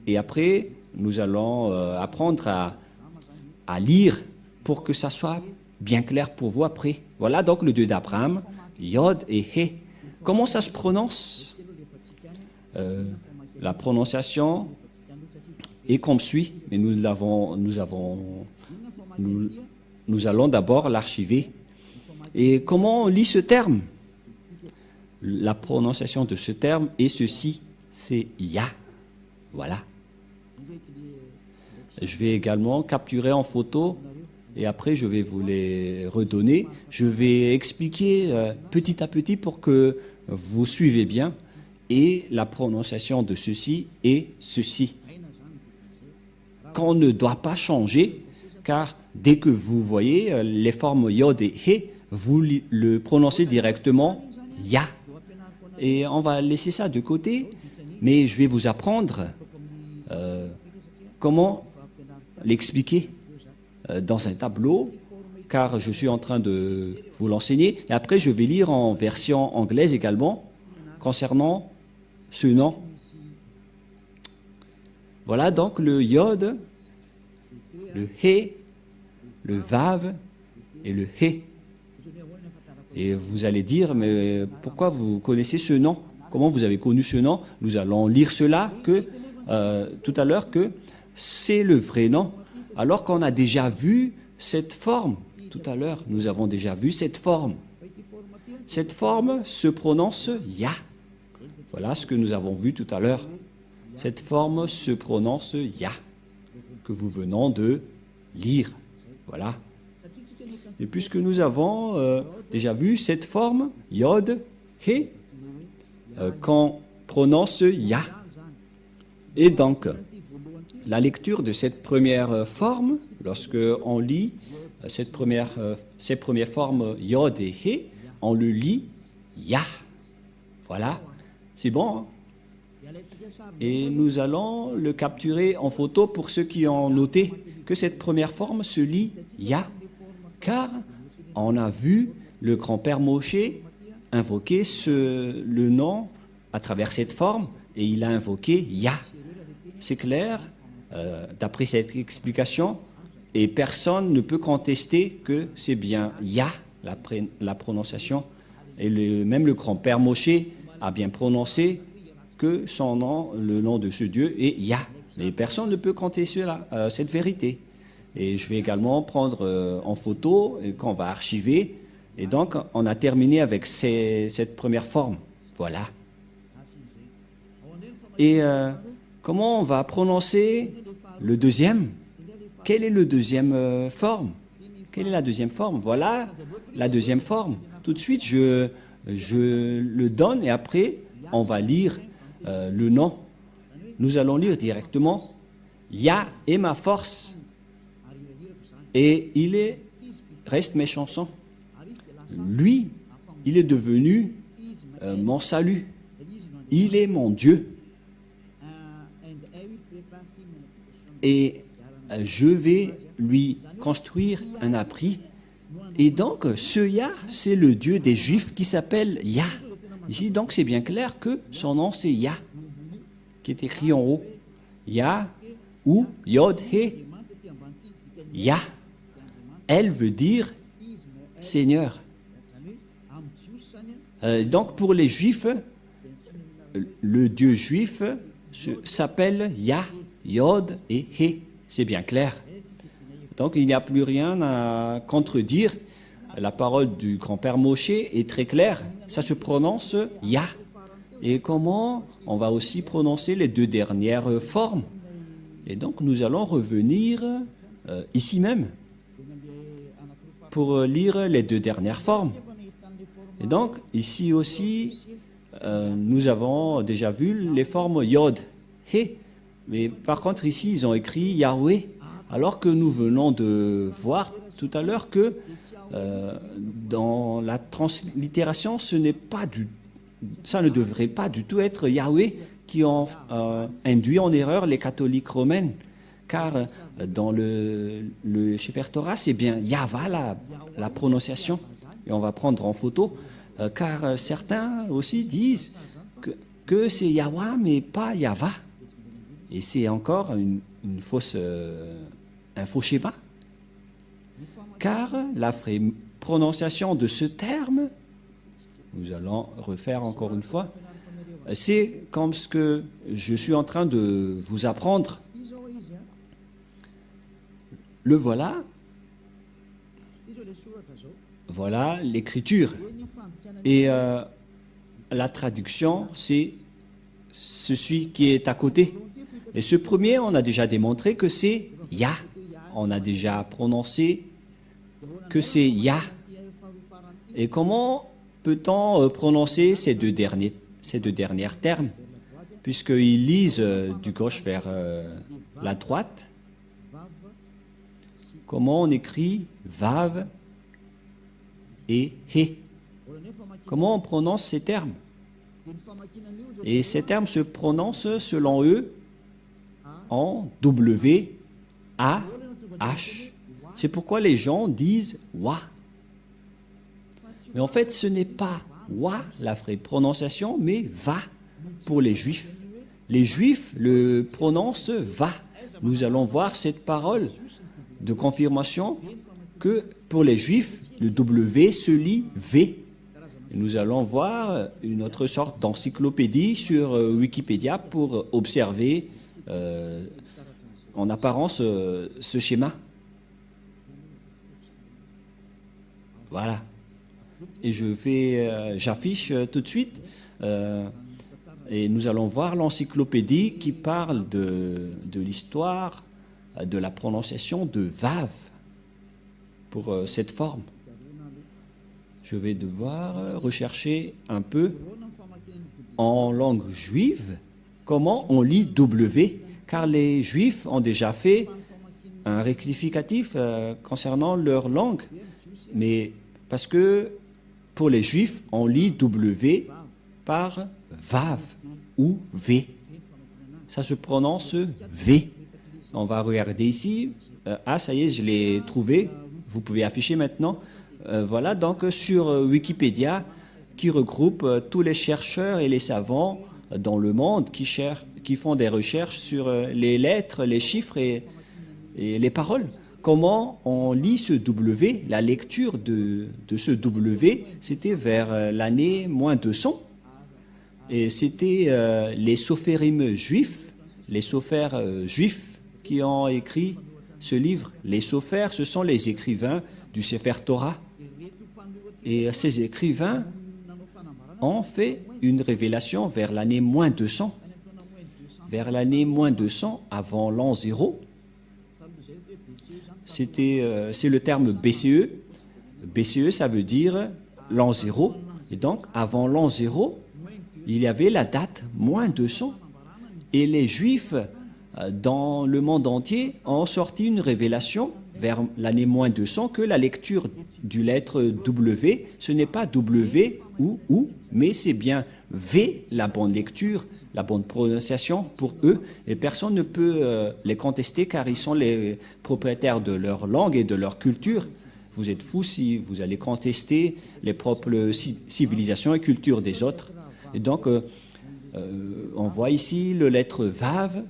et après, nous allons apprendre à lire pour que ça soit bien clair pour vous après. Voilà donc le Dieu d'Abraham, Yod et He. Comment ça se prononce? La prononciation est comme suit, mais nous allons d'abord l'archiver. Et comment on lit ce terme? La prononciation de ce terme est ceci, c'est Ya. Voilà. Je vais également capturer en photo et après je vais vous les redonner. Je vais expliquer petit à petit pour que vous suivez bien. Et la prononciation de ceci est ceci. Qu'on ne doit pas changer, car dès que vous voyez les formes Yod et He, vous le prononcez directement Ya. Et on va laisser ça de côté, mais je vais vous apprendre comment l'expliquer dans un tableau, car je suis en train de vous l'enseigner. Et après, je vais lire en version anglaise également, concernant ce nom. Voilà donc le Yod, le He, le vav et le he. Et vous allez dire, mais pourquoi vous connaissez ce nom? Comment vous avez connu ce nom? Nous allons lire cela tout à l'heure que c'est le vrai nom, alors qu'on a déjà vu cette forme. Tout à l'heure, nous avons déjà vu cette forme. Cette forme se prononce Ya. Voilà ce que nous avons vu tout à l'heure. Cette forme se prononce Ya, que vous venons de lire. Voilà. Et puisque nous avons déjà vu cette forme, Yod, He, qu'on prononce Ya. Et donc, la lecture de cette première forme, lorsque on lit ces premières formes Yod et He, on le lit Ya. Voilà, c'est bon. Hein? Et nous allons le capturer en photo pour ceux qui ont noté que cette première forme se lit Ya, car on a vu le grand-père Moshe invoquer le nom à travers cette forme, et il a invoqué Ya. C'est clair, d'après cette explication, et personne ne peut contester que c'est bien Ya, la prononciation. Et même le grand-père Moshe a bien prononcé que son nom, le nom de ce Dieu, est Ya. Mais personne ne peut contester cette vérité. Et je vais également prendre en photo et qu'on va archiver. Et donc, on a terminé avec cette première forme. Voilà. Et comment on va prononcer le deuxième? Quelle est le deuxième forme? Quelle est la deuxième forme? Voilà la deuxième forme. Tout de suite, je le donne et après, on va lire le nom. Nous allons lire directement Ya est ma force et reste mes chansons. Lui, il est devenu mon salut. Il est mon Dieu. Et je vais lui construire un abri. Et donc, ce Ya, c'est le Dieu des Juifs qui s'appelle Ya. Ici, donc, c'est bien clair que son nom, c'est Ya, qui est écrit en haut. Ya ou Yod He. Ya. Elle veut dire Seigneur. Donc, pour les Juifs, le Dieu juif s'appelle Ya, Yod et He. C'est bien clair. Donc, il n'y a plus rien à contredire. La parole du grand-père Moshe est très claire. Ça se prononce Ya. Et comment on va aussi prononcer les deux dernières formes. Et donc, nous allons revenir ici même pour lire les deux dernières formes. Et donc, ici aussi, nous avons déjà vu les formes Yod, He. Mais par contre, ici, ils ont écrit Yahweh. Alors que nous venons de voir tout à l'heure que dans la translittération, ça ne devrait pas du tout être Yahweh qui ont induit en erreur les catholiques romains. Car dans le Sefer Torah, c'est bien Yahva la prononciation. Et on va prendre en photo, car certains aussi disent que c'est Yahwa, mais pas Yahva. Et c'est encore un faux schéma, car la vraie prononciation de ce terme, nous allons refaire encore une fois, c'est comme ce que je suis en train de vous apprendre. Le voilà. Voilà l'écriture. Et la traduction, c'est celui qui est à côté. Et ce premier, on a déjà démontré que c'est Ya. On a déjà prononcé que c'est Ya. Et comment peut-on prononcer ces deux derniers termes, puisqu'ils lisent du gauche vers la droite? Comment on écrit Vav et He? Comment on prononce ces termes? Et ces termes se prononcent selon eux en W, A, H. C'est pourquoi les gens disent Wa. Mais en fait, ce n'est pas Wa, la vraie prononciation, mais Va pour les Juifs. Les Juifs le prononcent Va. Nous allons voir cette parole de confirmation que pour les Juifs, le W se lit V. Et nous allons voir une autre sorte d'encyclopédie sur Wikipédia pour observer en apparence ce schéma. Voilà. Et j'affiche tout de suite. Et nous allons voir l'encyclopédie qui parle de l'histoire de la prononciation de Vav pour cette forme. Je vais devoir rechercher un peu en langue juive comment on lit W, car les Juifs ont déjà fait un rectificatif concernant leur langue. Mais parce que pour les Juifs, on lit W par Vav ou V. Ça se prononce V. On va regarder ici. Ah, ça y est, je l'ai trouvé. Vous pouvez afficher maintenant. Voilà, donc sur Wikipédia, qui regroupe tous les chercheurs et les savants dans le monde qui font des recherches sur les lettres, les chiffres et les paroles. Comment on lit ce W? La lecture de ce W, c'était vers l'année moins 200. Et c'était les sophérim juifs, les sophères juifs qui ont écrit ce livre. Les sophères, ce sont les écrivains du Sefer Torah. Et ces écrivains ont fait une révélation vers l'année moins 200. Vers l'année moins 200, avant l'an 0. C'est le terme BCE. BCE, ça veut dire l'an 0. Et donc, avant l'an 0, il y avait la date moins 200. Et les Juifs, dans le monde entier, ont sorti une révélation vers l'année moins 200 que la lecture du lettre W, ce n'est pas W ou, mais c'est bien V, la bonne lecture, la bonne prononciation pour eux. Et personne ne peut les contester car ils sont les propriétaires de leur langue et de leur culture. Vous êtes fous si vous allez contester les propres civilisations et cultures des autres. Et donc, on voit ici le lettre Vav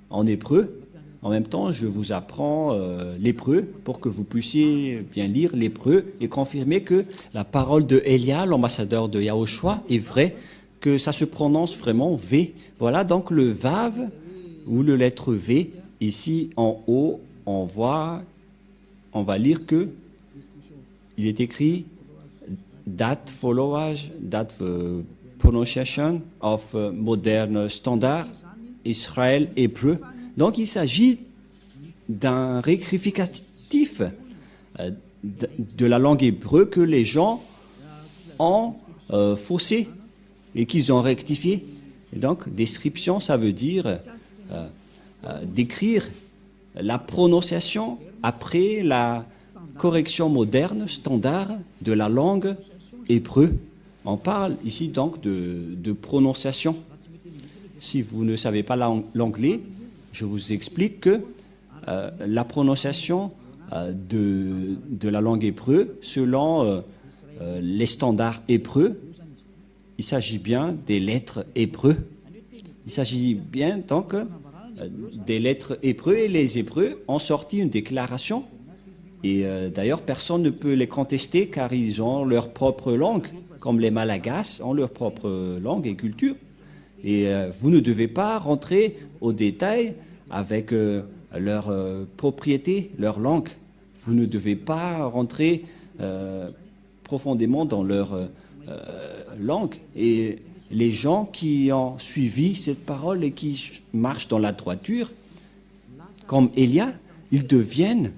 en hébreu. En même temps, je vous apprends l'hébreu pour que vous puissiez bien lire l'hébreu et confirmer que la parole de Elia, l'ambassadeur de Yahushua, est vraie, que ça se prononce vraiment V. Voilà donc le Vav ou le lettre V. Ici en haut, on va lire que il est écrit that followage, that pronunciation of modern standard Israël hébreu. Donc il s'agit d'un rectificatif de la langue hébreu que les gens ont faussé et qu'ils ont rectifié. Et donc description, ça veut dire décrire la prononciation après la correction moderne, standard de la langue hébreu. On parle ici donc de prononciation. Si vous ne savez pas l'anglais, je vous explique que la prononciation de la langue hébreu, selon les standards hébreux, il s'agit bien des lettres hébreux. Il s'agit bien donc des lettres hébreux et les Hébreux ont sorti une déclaration. Et d'ailleurs, personne ne peut les contester car ils ont leur propre langue, comme les Malagasy ont leur propre langue et culture. Et vous ne devez pas rentrer au détail avec leur propriété, leur langue. Vous ne devez pas rentrer profondément dans leur langue. Et les gens qui ont suivi cette parole et qui marchent dans la droiture, comme Elia, ils deviennent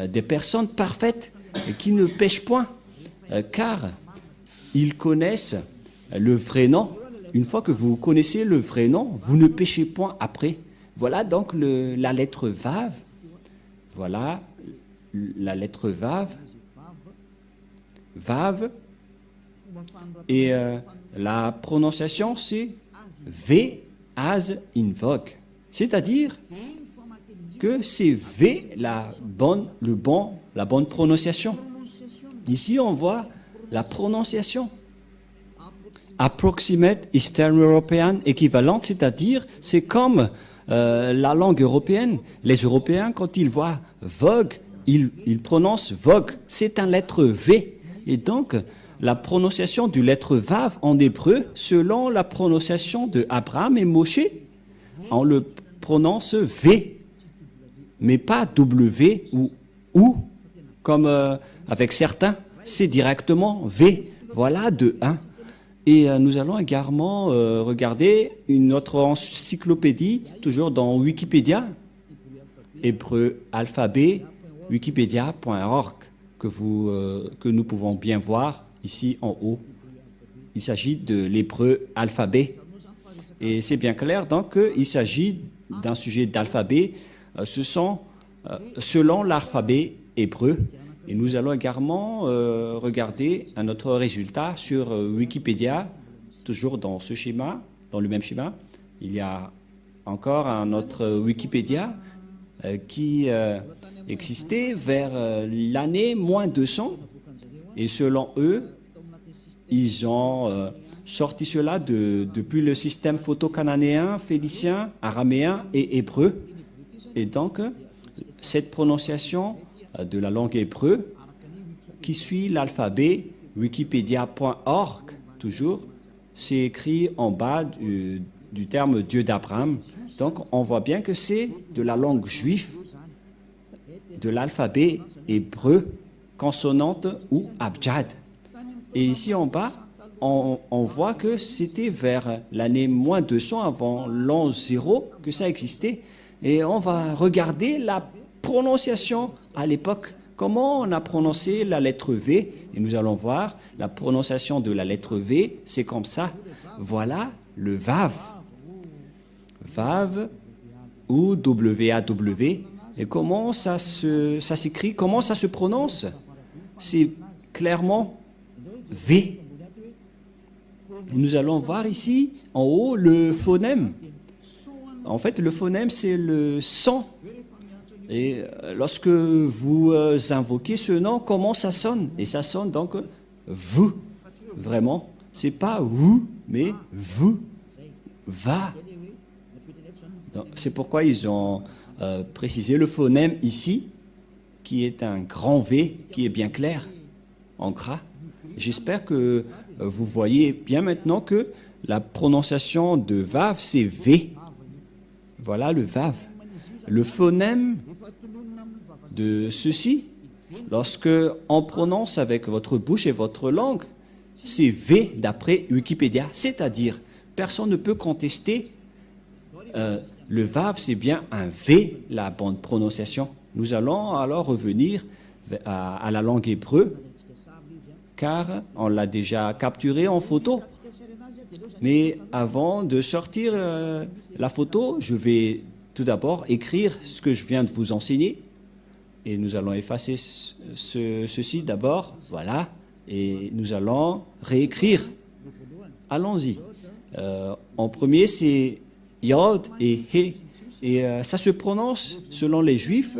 des personnes parfaites et qui ne pêchent point, car ils connaissent le vrai nom. Une fois que vous connaissez le vrai nom, vous ne péchez point après. Voilà donc la lettre Vav. Voilà la lettre Vav. Vav. Et la prononciation, c'est V as invoque. C'est-à-dire que c'est V la bonne prononciation. Ici, on voit la prononciation. Approximate Eastern European équivalente, c'est-à-dire c'est comme la langue européenne. Les Européens, quand ils voient Vogue, il prononce Vogue. C'est une lettre V. Et donc, la prononciation du lettre Vav en hébreu, selon la prononciation de Abraham et Moshe, on le prononce V, mais pas W ou comme avec certains, c'est directement V. Voilà de 1. Et nous allons également regarder une autre encyclopédie, toujours dans Wikipédia, hébreu alphabet, wikipedia.org, que nous pouvons bien voir ici en haut. Il s'agit de l'hébreu alphabet. Et c'est bien clair, donc, il s'agit d'un sujet d'alphabet. Ce sont selon l'alphabet hébreu. Et nous allons également regarder un autre résultat sur Wikipédia, toujours dans ce schéma, dans le même schéma. Il y a encore un autre Wikipédia qui existait vers l'année moins 200. Et selon eux, ils ont sorti cela depuis le système photo-cananéen, phénicien, araméen et hébreu. Et donc, cette prononciation de la langue hébreu qui suit l'alphabet wikipedia.org, toujours, c'est écrit en bas du terme Dieu d'Abraham. Donc, on voit bien que c'est de la langue juive, de l'alphabet hébreu, consonante ou abjad. Et ici en bas, on voit que c'était vers l'année moins 200 avant l'an 0 que ça existait. Et on va regarder la prononciation à l'époque, comment on a prononcé la lettre V, et nous allons voir la prononciation de la lettre V, c'est comme ça. Voilà le Vav. Vav ou W-A-W. Et comment ça s'écrit, comment ça se prononce? C'est clairement V. Nous allons voir ici en haut le phonème. En fait, le phonème, c'est le son. Et lorsque vous invoquez ce nom, comment ça sonne? Et ça sonne donc vous. Vraiment, c'est pas vous, mais vous. Va. C'est pourquoi ils ont précisé le phonème ici, qui est un grand V, qui est bien clair, en gras. J'espère que vous voyez bien maintenant que la prononciation de Vav, c'est V. Voilà le Vav. Le phonème de ceci, lorsque on prononce avec votre bouche et votre langue, c'est V d'après Wikipédia. C'est-à-dire, personne ne peut contester le Vav, c'est bien un V, la bonne prononciation. Nous allons alors revenir à la langue hébreu, car on l'a déjà capturé en photo. Mais avant de sortir la photo, je vais tout d'abord écrire ce que je viens de vous enseigner. Et nous allons effacer ceci d'abord, voilà. Et nous allons réécrire. Allons-y. En premier, c'est Yod et He. Et ça se prononce, selon les Juifs,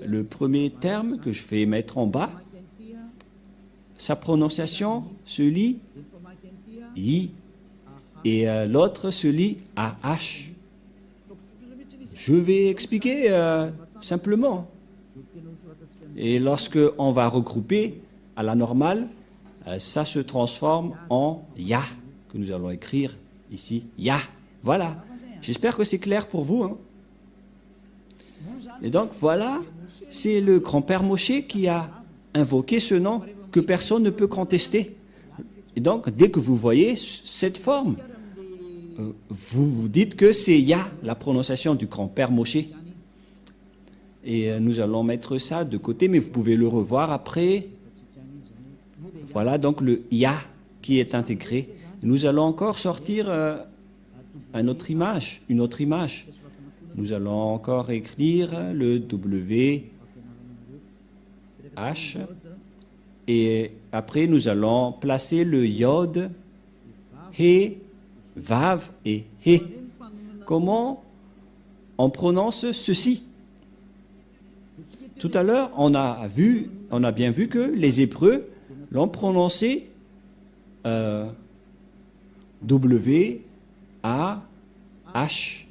le premier terme que je vais mettre en bas, sa prononciation se lit I. Et l'autre se lit AH. Je vais expliquer simplement. Et lorsque on va regrouper à la normale, ça se transforme en Ya, que nous allons écrire ici. Ya. Voilà. J'espère que c'est clair pour vous. Hein. Et donc, voilà, c'est le grand-père Moshe qui a invoqué ce nom que personne ne peut contester. Et donc, dès que vous voyez cette forme, vous vous dites que c'est Ya, la prononciation du grand-père Moshe. Et nous allons mettre ça de côté, mais vous pouvez le revoir après. Voilà donc le Ya qui est intégré. Nous allons encore sortir une autre image. Nous allons encore écrire le W, H, et après nous allons placer le Yod, He, Vav et He. Comment on prononce ceci? Tout à l'heure, on a bien vu que les Hébreux l'ont prononcé W, A, H.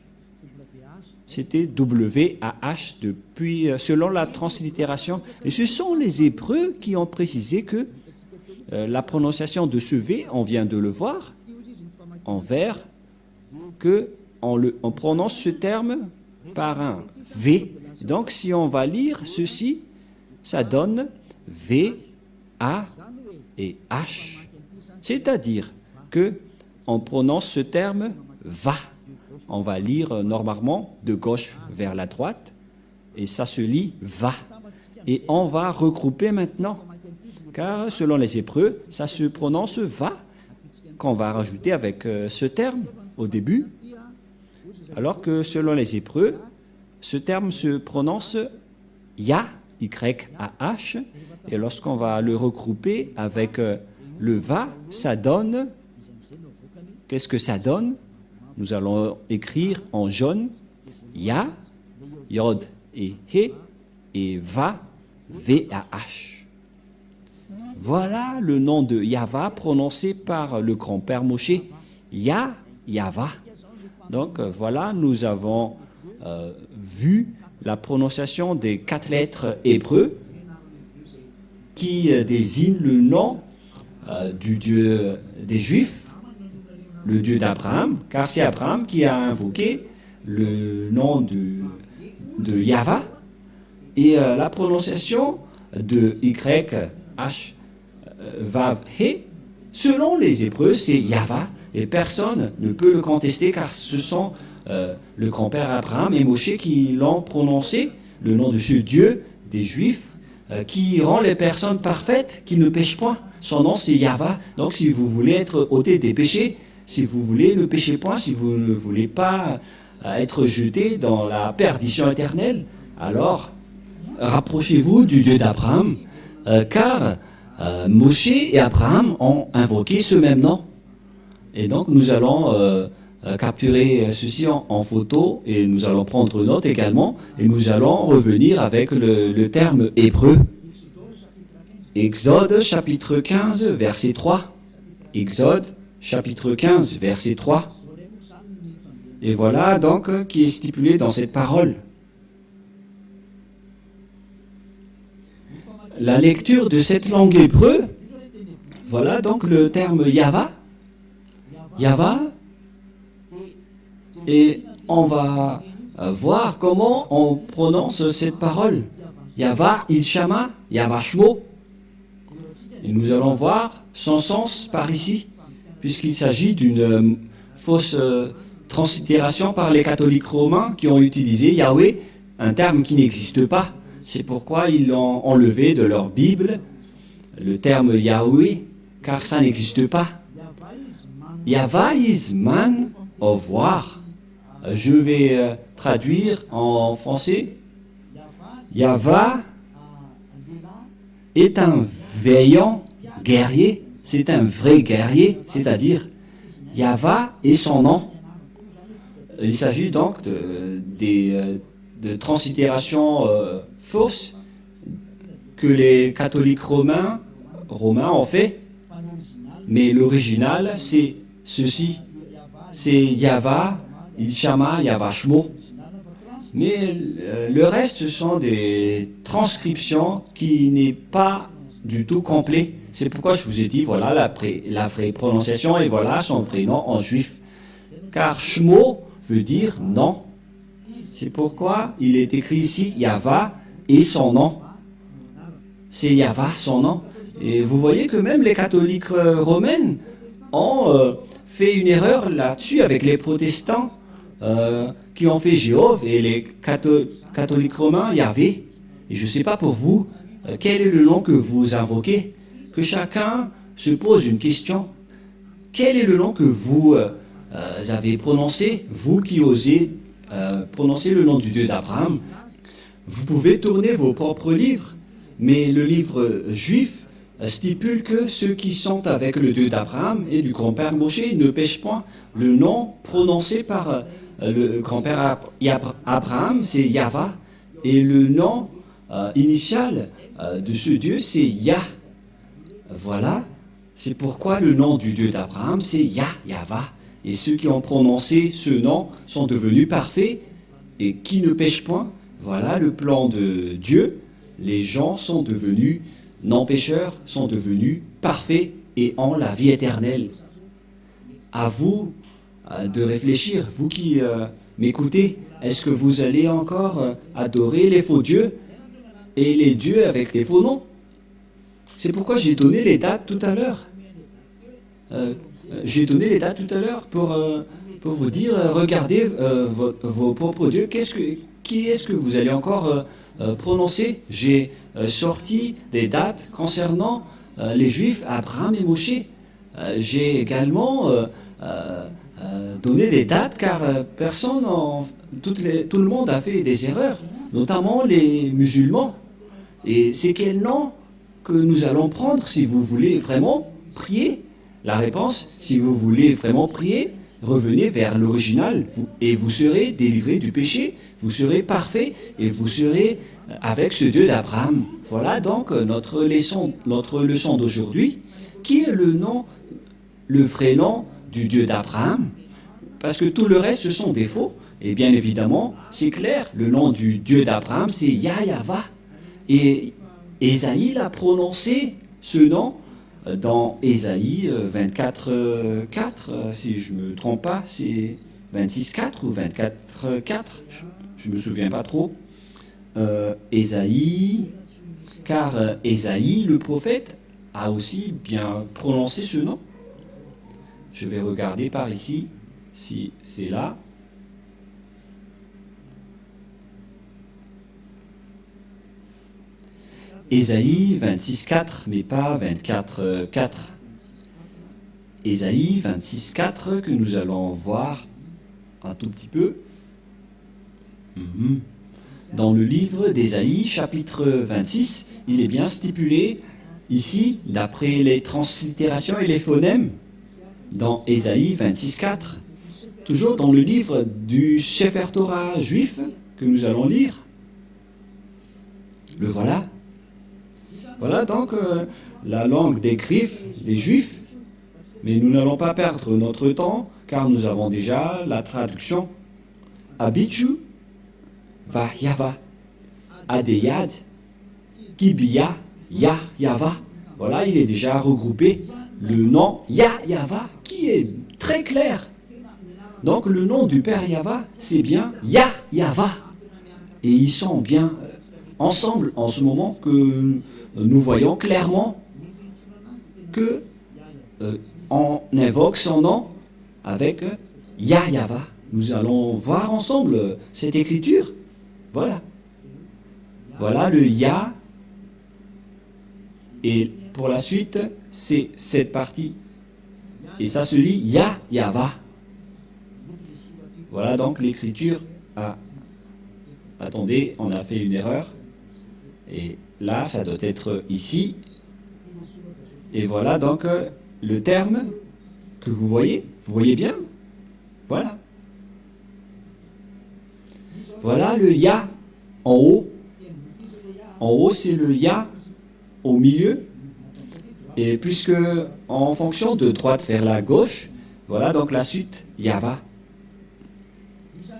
c'était W-A-H depuis, selon la translittération. Et ce sont les Hébreux qui ont précisé que la prononciation de ce V, on vient de le voir, en vers, on prononce ce terme par un V. Donc, si on va lire ceci, ça donne V, A et H. C'est-à-dire que on prononce ce terme va. On va lire normalement de gauche vers la droite et ça se lit va. Et on va regrouper maintenant, car selon les Hébreux, ça se prononce va, qu'on va rajouter avec ce terme au début, alors que selon les Hébreux, ce terme se prononce ya, Y-A-H, et lorsqu'on va le regrouper avec le va, ça donne, qu'est-ce que ça donne? Nous allons écrire en jaune ya, yod et he, et va, V-A-H. Voilà le nom de Yahva prononcé par le grand-père Moshe, Yahva. Donc voilà, nous avons vu la prononciation des 4 lettres hébreux qui désignent le nom du Dieu des Juifs, le Dieu d'Abraham, car c'est Abraham qui a invoqué le nom de Yahva, et la prononciation de Y-H, Vav, He, selon les Hébreux, c'est Yahva, et personne ne peut le contester, car ce sont le grand-père Abraham et Moshe qui l'ont prononcé, le nom de ce Dieu des Juifs, qui rend les personnes parfaites, qui ne pêchent point. Son nom, c'est Yahva. Donc, si vous voulez être ôté des péchés, si vous voulez ne pécher point, si vous ne voulez pas être jeté dans la perdition éternelle, alors rapprochez-vous du Dieu d'Abraham, car Moshe et Abraham ont invoqué ce même nom. Et donc, nous allons capturer ceci en photo et nous allons prendre note également et nous allons revenir avec le terme hébreu. Exode chapitre 15 verset 3. Exode chapitre 15 verset 3. Et voilà donc qui est stipulé dans cette parole. La lecture de cette langue hébreu, voilà donc le terme Yahva. Yahva. Et on va voir comment on prononce cette parole. Yahva, Ilshama, Yahva Shmo. Et nous allons voir son sens par ici, puisqu'il s'agit d'une fausse translittération par les catholiques romains qui ont utilisé Yahweh, un terme qui n'existe pas. C'est pourquoi ils l'ont enlevé de leur Bible, le terme Yahweh, car ça n'existe pas. Yahva is man of war. Je vais traduire en français. Yahva est un vaillant guerrier, c'est un vrai guerrier, c'est-à-dire Yahva est son nom. Il s'agit donc de translittérations fausses que les catholiques romains ont fait, mais l'original c'est ceci, c'est Yahva, Ilshama, Yahva Shmo. Mais le reste, ce sont des transcriptions qui n'est pas du tout complet. C'est pourquoi je vous ai dit, voilà la vraie prononciation et voilà son vrai nom en juif. Car Shmo veut dire non. C'est pourquoi il est écrit ici Yahva et son nom. C'est Yahva, son nom. Et vous voyez que même les catholiques romaines ont fait une erreur là-dessus avec les protestants qui ont fait Jéhovah et les catholiques romains Yahvé. Et je ne sais pas pour vous, quel est le nom que vous invoquez? Que chacun se pose une question. Quel est le nom que vous avez prononcé, vous qui osez prononcer le nom du Dieu d'Abraham? Vous pouvez tourner vos propres livres, mais le livre juif stipule que ceux qui sont avec le Dieu d'Abraham et du grand-père Moshe ne pêchent point. Le nom prononcé par le grand-père Abraham, c'est Yahva, et le nom initial de ce Dieu, c'est Yah. Voilà, c'est pourquoi le nom du Dieu d'Abraham, c'est Yahva. Et ceux qui ont prononcé ce nom sont devenus parfaits et qui ne pêche point. Voilà le plan de Dieu. Les gens sont devenus non-pécheurs, sont devenus parfaits et ont la vie éternelle. À vous de réfléchir, vous qui m'écoutez, est-ce que vous allez encore adorer les faux dieux et les dieux avec des faux noms? C'est pourquoi j'ai donné les dates tout à l'heure. J'ai donné les dates tout à l'heure pour vous dire, regardez vos propres dieux, qui est-ce que vous allez encore prononcer? J'ai sorti des dates concernant les Juifs, Abraham et Moshe. J'ai également donné des dates car tout le monde a fait des erreurs, notamment les musulmans. Et c'est quel nom que nous allons prendre si vous voulez vraiment prier? La réponse, si vous voulez vraiment prier, revenez vers l'original et vous serez délivré du péché, vous serez parfait et vous serez avec ce Dieu d'Abraham. Voilà donc notre leçon d'aujourd'hui. Qui est le vrai nom du Dieu d'Abraham? Parce que tout le reste, ce sont des faux. Et bien évidemment, c'est clair, le nom du Dieu d'Abraham, c'est Yahva. Et Ésaïe a prononcé ce nom dans Ésaïe 24, 4, si je ne me trompe pas, c'est 26, 4 ou 24, 4, je ne me souviens pas trop. Ésaïe, car Ésaïe, le prophète, a aussi bien prononcé ce nom. Je vais regarder par ici, si c'est là. Ésaïe 26, 4, mais pas 24, 4. Ésaïe 26, 4, que nous allons voir un tout petit peu. Dans le livre d'Ésaïe, chapitre 26, il est bien stipulé ici, d'après les translittérations et les phonèmes, dans Ésaïe 26, 4, toujours dans le livre du Sefer Torah juif que nous allons lire. Le voilà. Voilà donc la langue des griffes des Juifs, mais nous n'allons pas perdre notre temps, car nous avons déjà la traduction. Abichu, Vahyava, Adeyad, Kibiya, Yahva. Voilà, il est déjà regroupé. Le nom Yahva, qui est très clair. Donc le nom du Père Yahva, c'est bien Yahva. Et ils sont bien ensemble en ce moment que nous voyons clairement que on invoque son nom avec Yahva. Nous allons voir ensemble cette écriture. Voilà. Voilà le Yah. Et pour la suite, c'est cette partie. Et ça se lit Yahva. Voilà donc l'écriture. Attendez, on a fait une erreur. Et là, ça doit être ici. Et voilà donc le terme que vous voyez. Vous voyez bien? Voilà. Voilà le Yah en haut. En haut, c'est le Yah au milieu. Et puisque en fonction de droite vers la gauche, voilà donc la suite Yahva.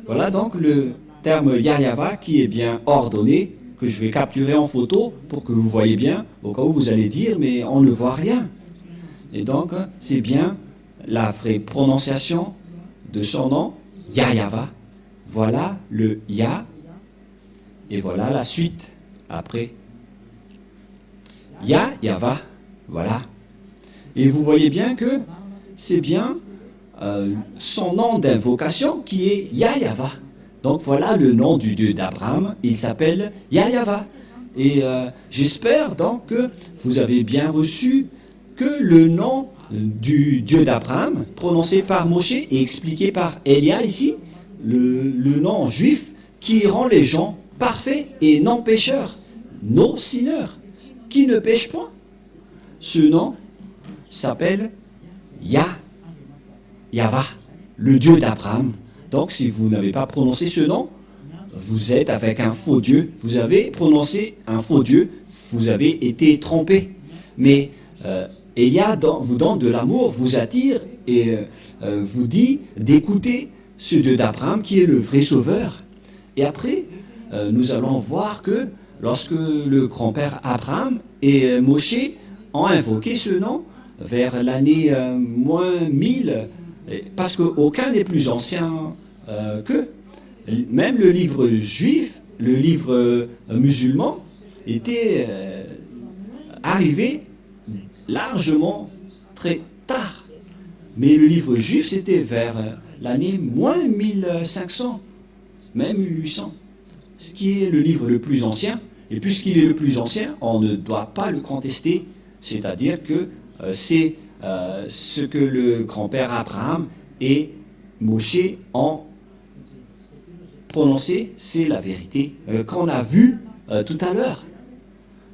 Voilà donc le terme Yahva qui est bien ordonné, que je vais capturer en photo pour que vous voyez bien, au cas où vous allez dire, mais on ne voit rien. Et donc, c'est bien la vraie prononciation de son nom, Yahva. Voilà le Yah, et voilà la suite après. Yahva, voilà. Et vous voyez bien que c'est bien son nom d'invocation qui est Yahva. Donc voilà le nom du Dieu d'Abraham, il s'appelle Yahva. Et j'espère donc que vous avez bien reçu que le nom du Dieu d'Abraham, prononcé par Moshe et expliqué par Elia ici, le nom juif qui rend les gens parfaits et non pécheurs, no sinner, qui ne pêchent point. Ce nom s'appelle Yahva, le Dieu d'Abraham. Donc si vous n'avez pas prononcé ce nom, vous êtes avec un faux Dieu. Vous avez prononcé un faux Dieu, vous avez été trompé. Mais Elia vous donne de l'amour, vous attire et vous dit d'écouter ce Dieu d'Abraham qui est le vrai sauveur. Et après, nous allons voir que lorsque le grand-père Abraham et Moshe ont invoqué ce nom vers l'année moins 1000, parce qu'aucun n'est plus ancien qu'eux. Même le livre juif, le livre musulman, était arrivé largement très tard. Mais le livre juif, c'était vers l'année moins 1500, même 1800, ce qui est le livre le plus ancien. Et puisqu'il est le plus ancien, on ne doit pas le contester, c'est-à-dire que c'est ce que le grand-père Abraham et Moshe ont prononcé, c'est la vérité qu'on a vue tout à l'heure.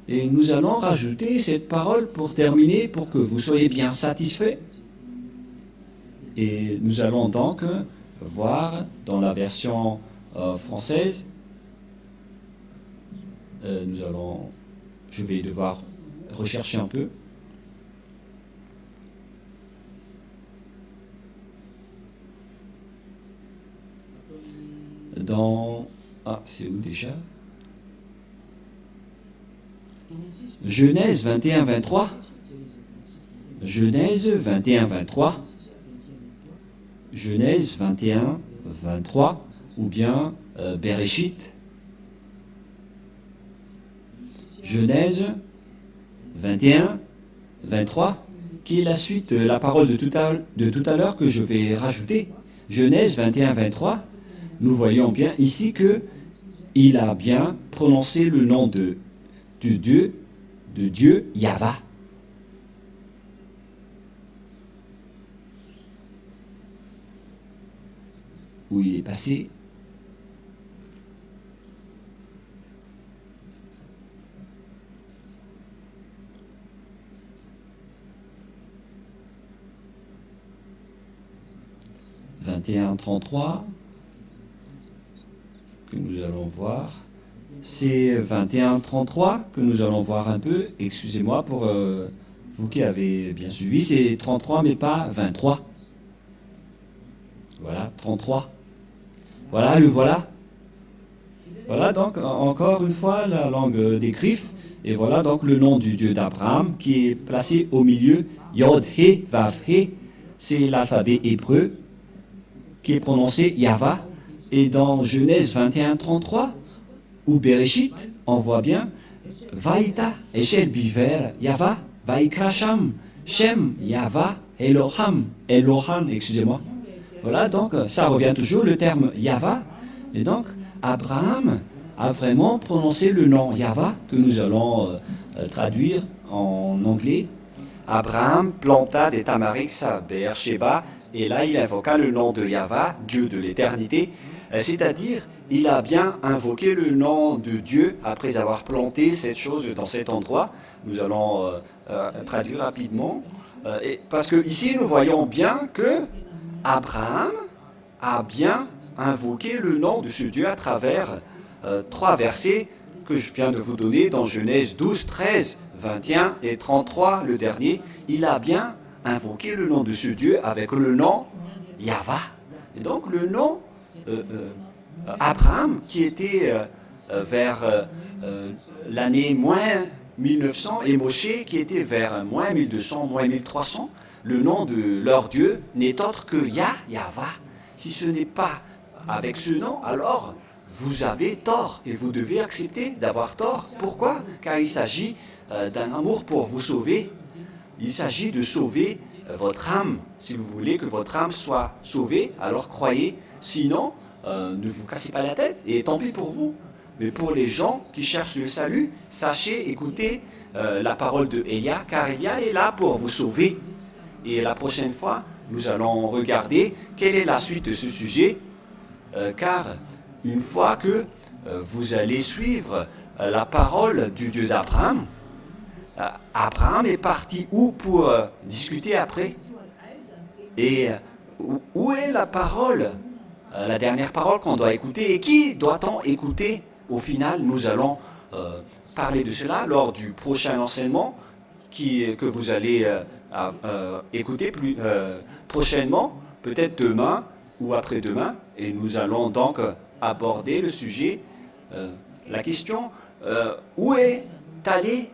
Et nous allons rajouter cette parole pour terminer, pour que vous soyez bien satisfaits. Et nous allons donc voir dans la version française, je vais devoir rechercher un peu. C'est où déjà? Genèse 21, 23. Genèse 21, 23. Genèse 21, 23. Ou bien Bereshit. Genèse 21, 23, qui est la suite, la parole de tout à l'heure que je vais rajouter. Genèse 21, 23, nous voyons bien ici que il a bien prononcé le nom de Dieu, Yahva. Où il est passé. « 21-33 » que nous allons voir. C'est 21-33 que nous allons voir un peu. Excusez-moi pour vous qui avez bien suivi. C'est 33 mais pas 23. Voilà, 33. Voilà, le voilà. Voilà donc encore une fois la langue des Griffes. Et voilà donc le nom du Dieu d'Abraham qui est placé au milieu. Yod, He, Vav, He. C'est l'alphabet hébreu qui est prononcé Yahva. Et dans Genèse 21-33, ou Bereshit, on voit bien Vaïta, Eshel Biver, Yahva, Vaïkra Sham, Shem, Yahva, Eloham, excusez-moi. Voilà, donc ça revient toujours le terme Yahva. Et donc, Abraham a vraiment prononcé le nom Yahva, que nous allons traduire en anglais. Abraham planta des tamarisks à Beersheba, et là il invoqua le nom de Yahva, Dieu de l'éternité. C'est-à-dire, il a bien invoqué le nom de Dieu après avoir planté cette chose dans cet endroit. Nous allons traduire rapidement. Parce que ici, nous voyons bien que Abraham a bien invoqué le nom de ce Dieu à travers 3 versets que je viens de vous donner dans Genèse 12, 13, 21 et 33, le dernier. Il a bien invoqué le nom de ce Dieu avec le nom Yahva. Et donc, le nom Abraham, qui était vers l'année moins 1900, et Moshe, qui était vers moins 1200, moins 1300, le nom de leur Dieu n'est autre que Yahva. Si ce n'est pas avec ce nom, alors vous avez tort, et vous devez accepter d'avoir tort. Pourquoi? Car il s'agit d'un amour pour vous sauver. Il s'agit de sauver votre âme. Si vous voulez que votre âme soit sauvée, alors croyez. Sinon, ne vous cassez pas la tête, et tant pis pour vous. Mais pour les gens qui cherchent le salut, sachez, écoutez la parole de Elia, car Elia est là pour vous sauver. Et la prochaine fois, nous allons regarder quelle est la suite de ce sujet, car une fois que vous allez suivre la parole du Dieu d'Abraham, Abraham est parti où pour discuter après? Et où est la parole, la dernière parole qu'on doit écouter? Et qui doit-on écouter? Au final, nous allons parler de cela lors du prochain enseignement que vous allez écouter prochainement, peut-être demain ou après-demain. Et nous allons donc aborder le sujet, la question, où est allé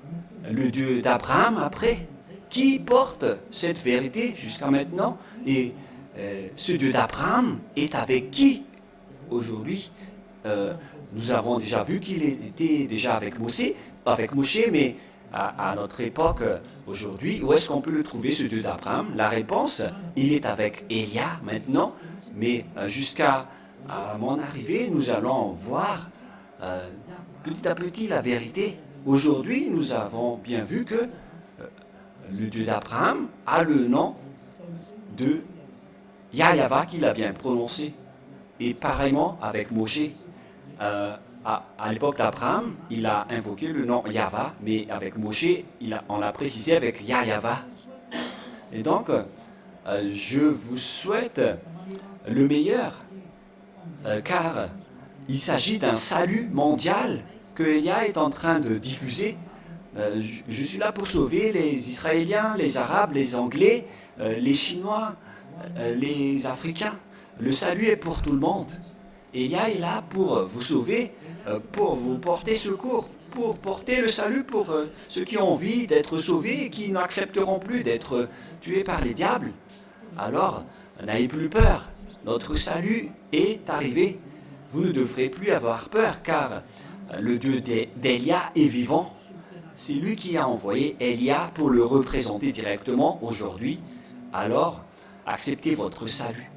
le Dieu d'Abraham après? Qui porte cette vérité jusqu'à maintenant? Et ce Dieu d'Abraham est avec qui aujourd'hui? Nous avons déjà vu qu'il était déjà avec Moshe, mais à notre époque, aujourd'hui, où est-ce qu'on peut le trouver, ce Dieu d'Abraham? La réponse, il est avec Élia maintenant, mais jusqu'à mon arrivée, nous allons voir petit à petit la vérité. Aujourd'hui, nous avons bien vu que le Dieu d'Abraham a le nom de Yahva qu'il a bien prononcé. Et pareillement avec Moshe, à l'époque d'Abraham, il a invoqué le nom Yahva, mais avec Moshe, on l'a précisé avec Yahva. Et donc, je vous souhaite le meilleur, car il s'agit d'un salut mondial que Elia est en train de diffuser. Je suis là pour sauver les Israéliens, les Arabes, les Anglais, les Chinois, les Africains. Le salut est pour tout le monde. Elia est là pour vous sauver, pour vous porter secours, pour porter le salut pour ceux qui ont envie d'être sauvés et qui n'accepteront plus d'être tués par les diables. Alors, n'ayez plus peur. Notre salut est arrivé. Vous ne devrez plus avoir peur, car le Dieu d'Élia est vivant. C'est lui qui a envoyé Élia pour le représenter directement aujourd'hui. Alors, acceptez votre salut.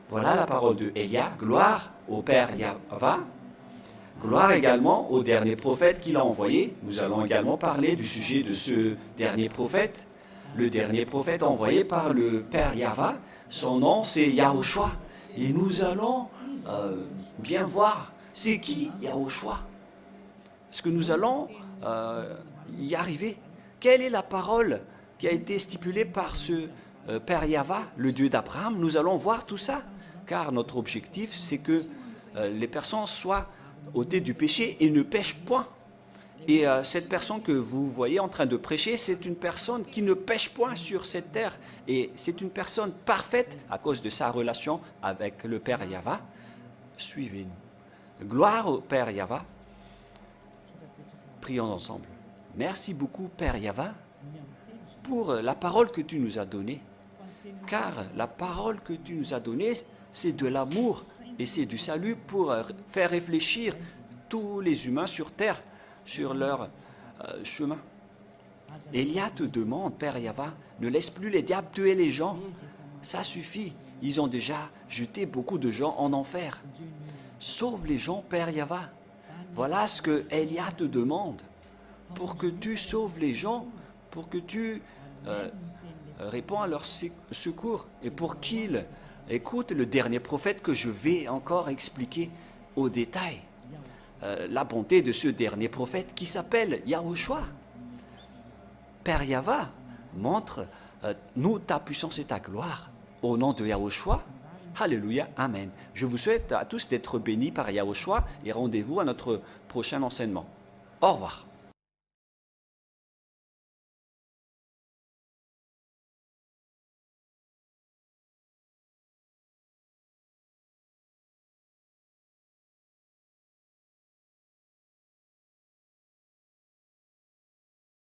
Voilà la parole de Élia. Gloire au Père Yahva. Gloire également au dernier prophète qu'il a envoyé. Nous allons également parler du sujet de ce dernier prophète. Le dernier prophète envoyé par le Père Yahva, son nom c'est Yahushua. Et nous allons bien voir c'est qui Yahushua. Est-ce que nous allons y arriver? Quelle est la parole qui a été stipulée par ce Père Yahva, le Dieu d'Abraham? Nous allons voir tout ça, car notre objectif c'est que les personnes soient ôtées du péché et ne pêchent point. Et cette personne que vous voyez en train de prêcher, c'est une personne qui ne pêche point sur cette terre. Et c'est une personne parfaite à cause de sa relation avec le Père Yahva. Suivez-nous. Gloire au Père Yahva. Prions ensemble. Merci beaucoup, Père Yahva, pour la parole que tu nous as donnée. Car la parole que tu nous as donnée, c'est de l'amour et c'est du salut pour faire réfléchir tous les humains sur terre, sur leur chemin. Élia te demande, Père Yahva, ne laisse plus les diables tuer les gens. Ça suffit. Ils ont déjà jeté beaucoup de gens en enfer. Sauve les gens, Père Yahva. Voilà ce que Élia te demande. Pour que tu sauves les gens, pour que tu réponds à leur secours et pour qu'ils écoutent le dernier prophète que je vais encore expliquer au détail. La bonté de ce dernier prophète qui s'appelle Yahushua. Père Yahva, montre-nous ta puissance et ta gloire. Au nom de Yahushua, Alléluia, Amen. Je vous souhaite à tous d'être bénis par Yahushua et rendez-vous à notre prochain enseignement. Au revoir.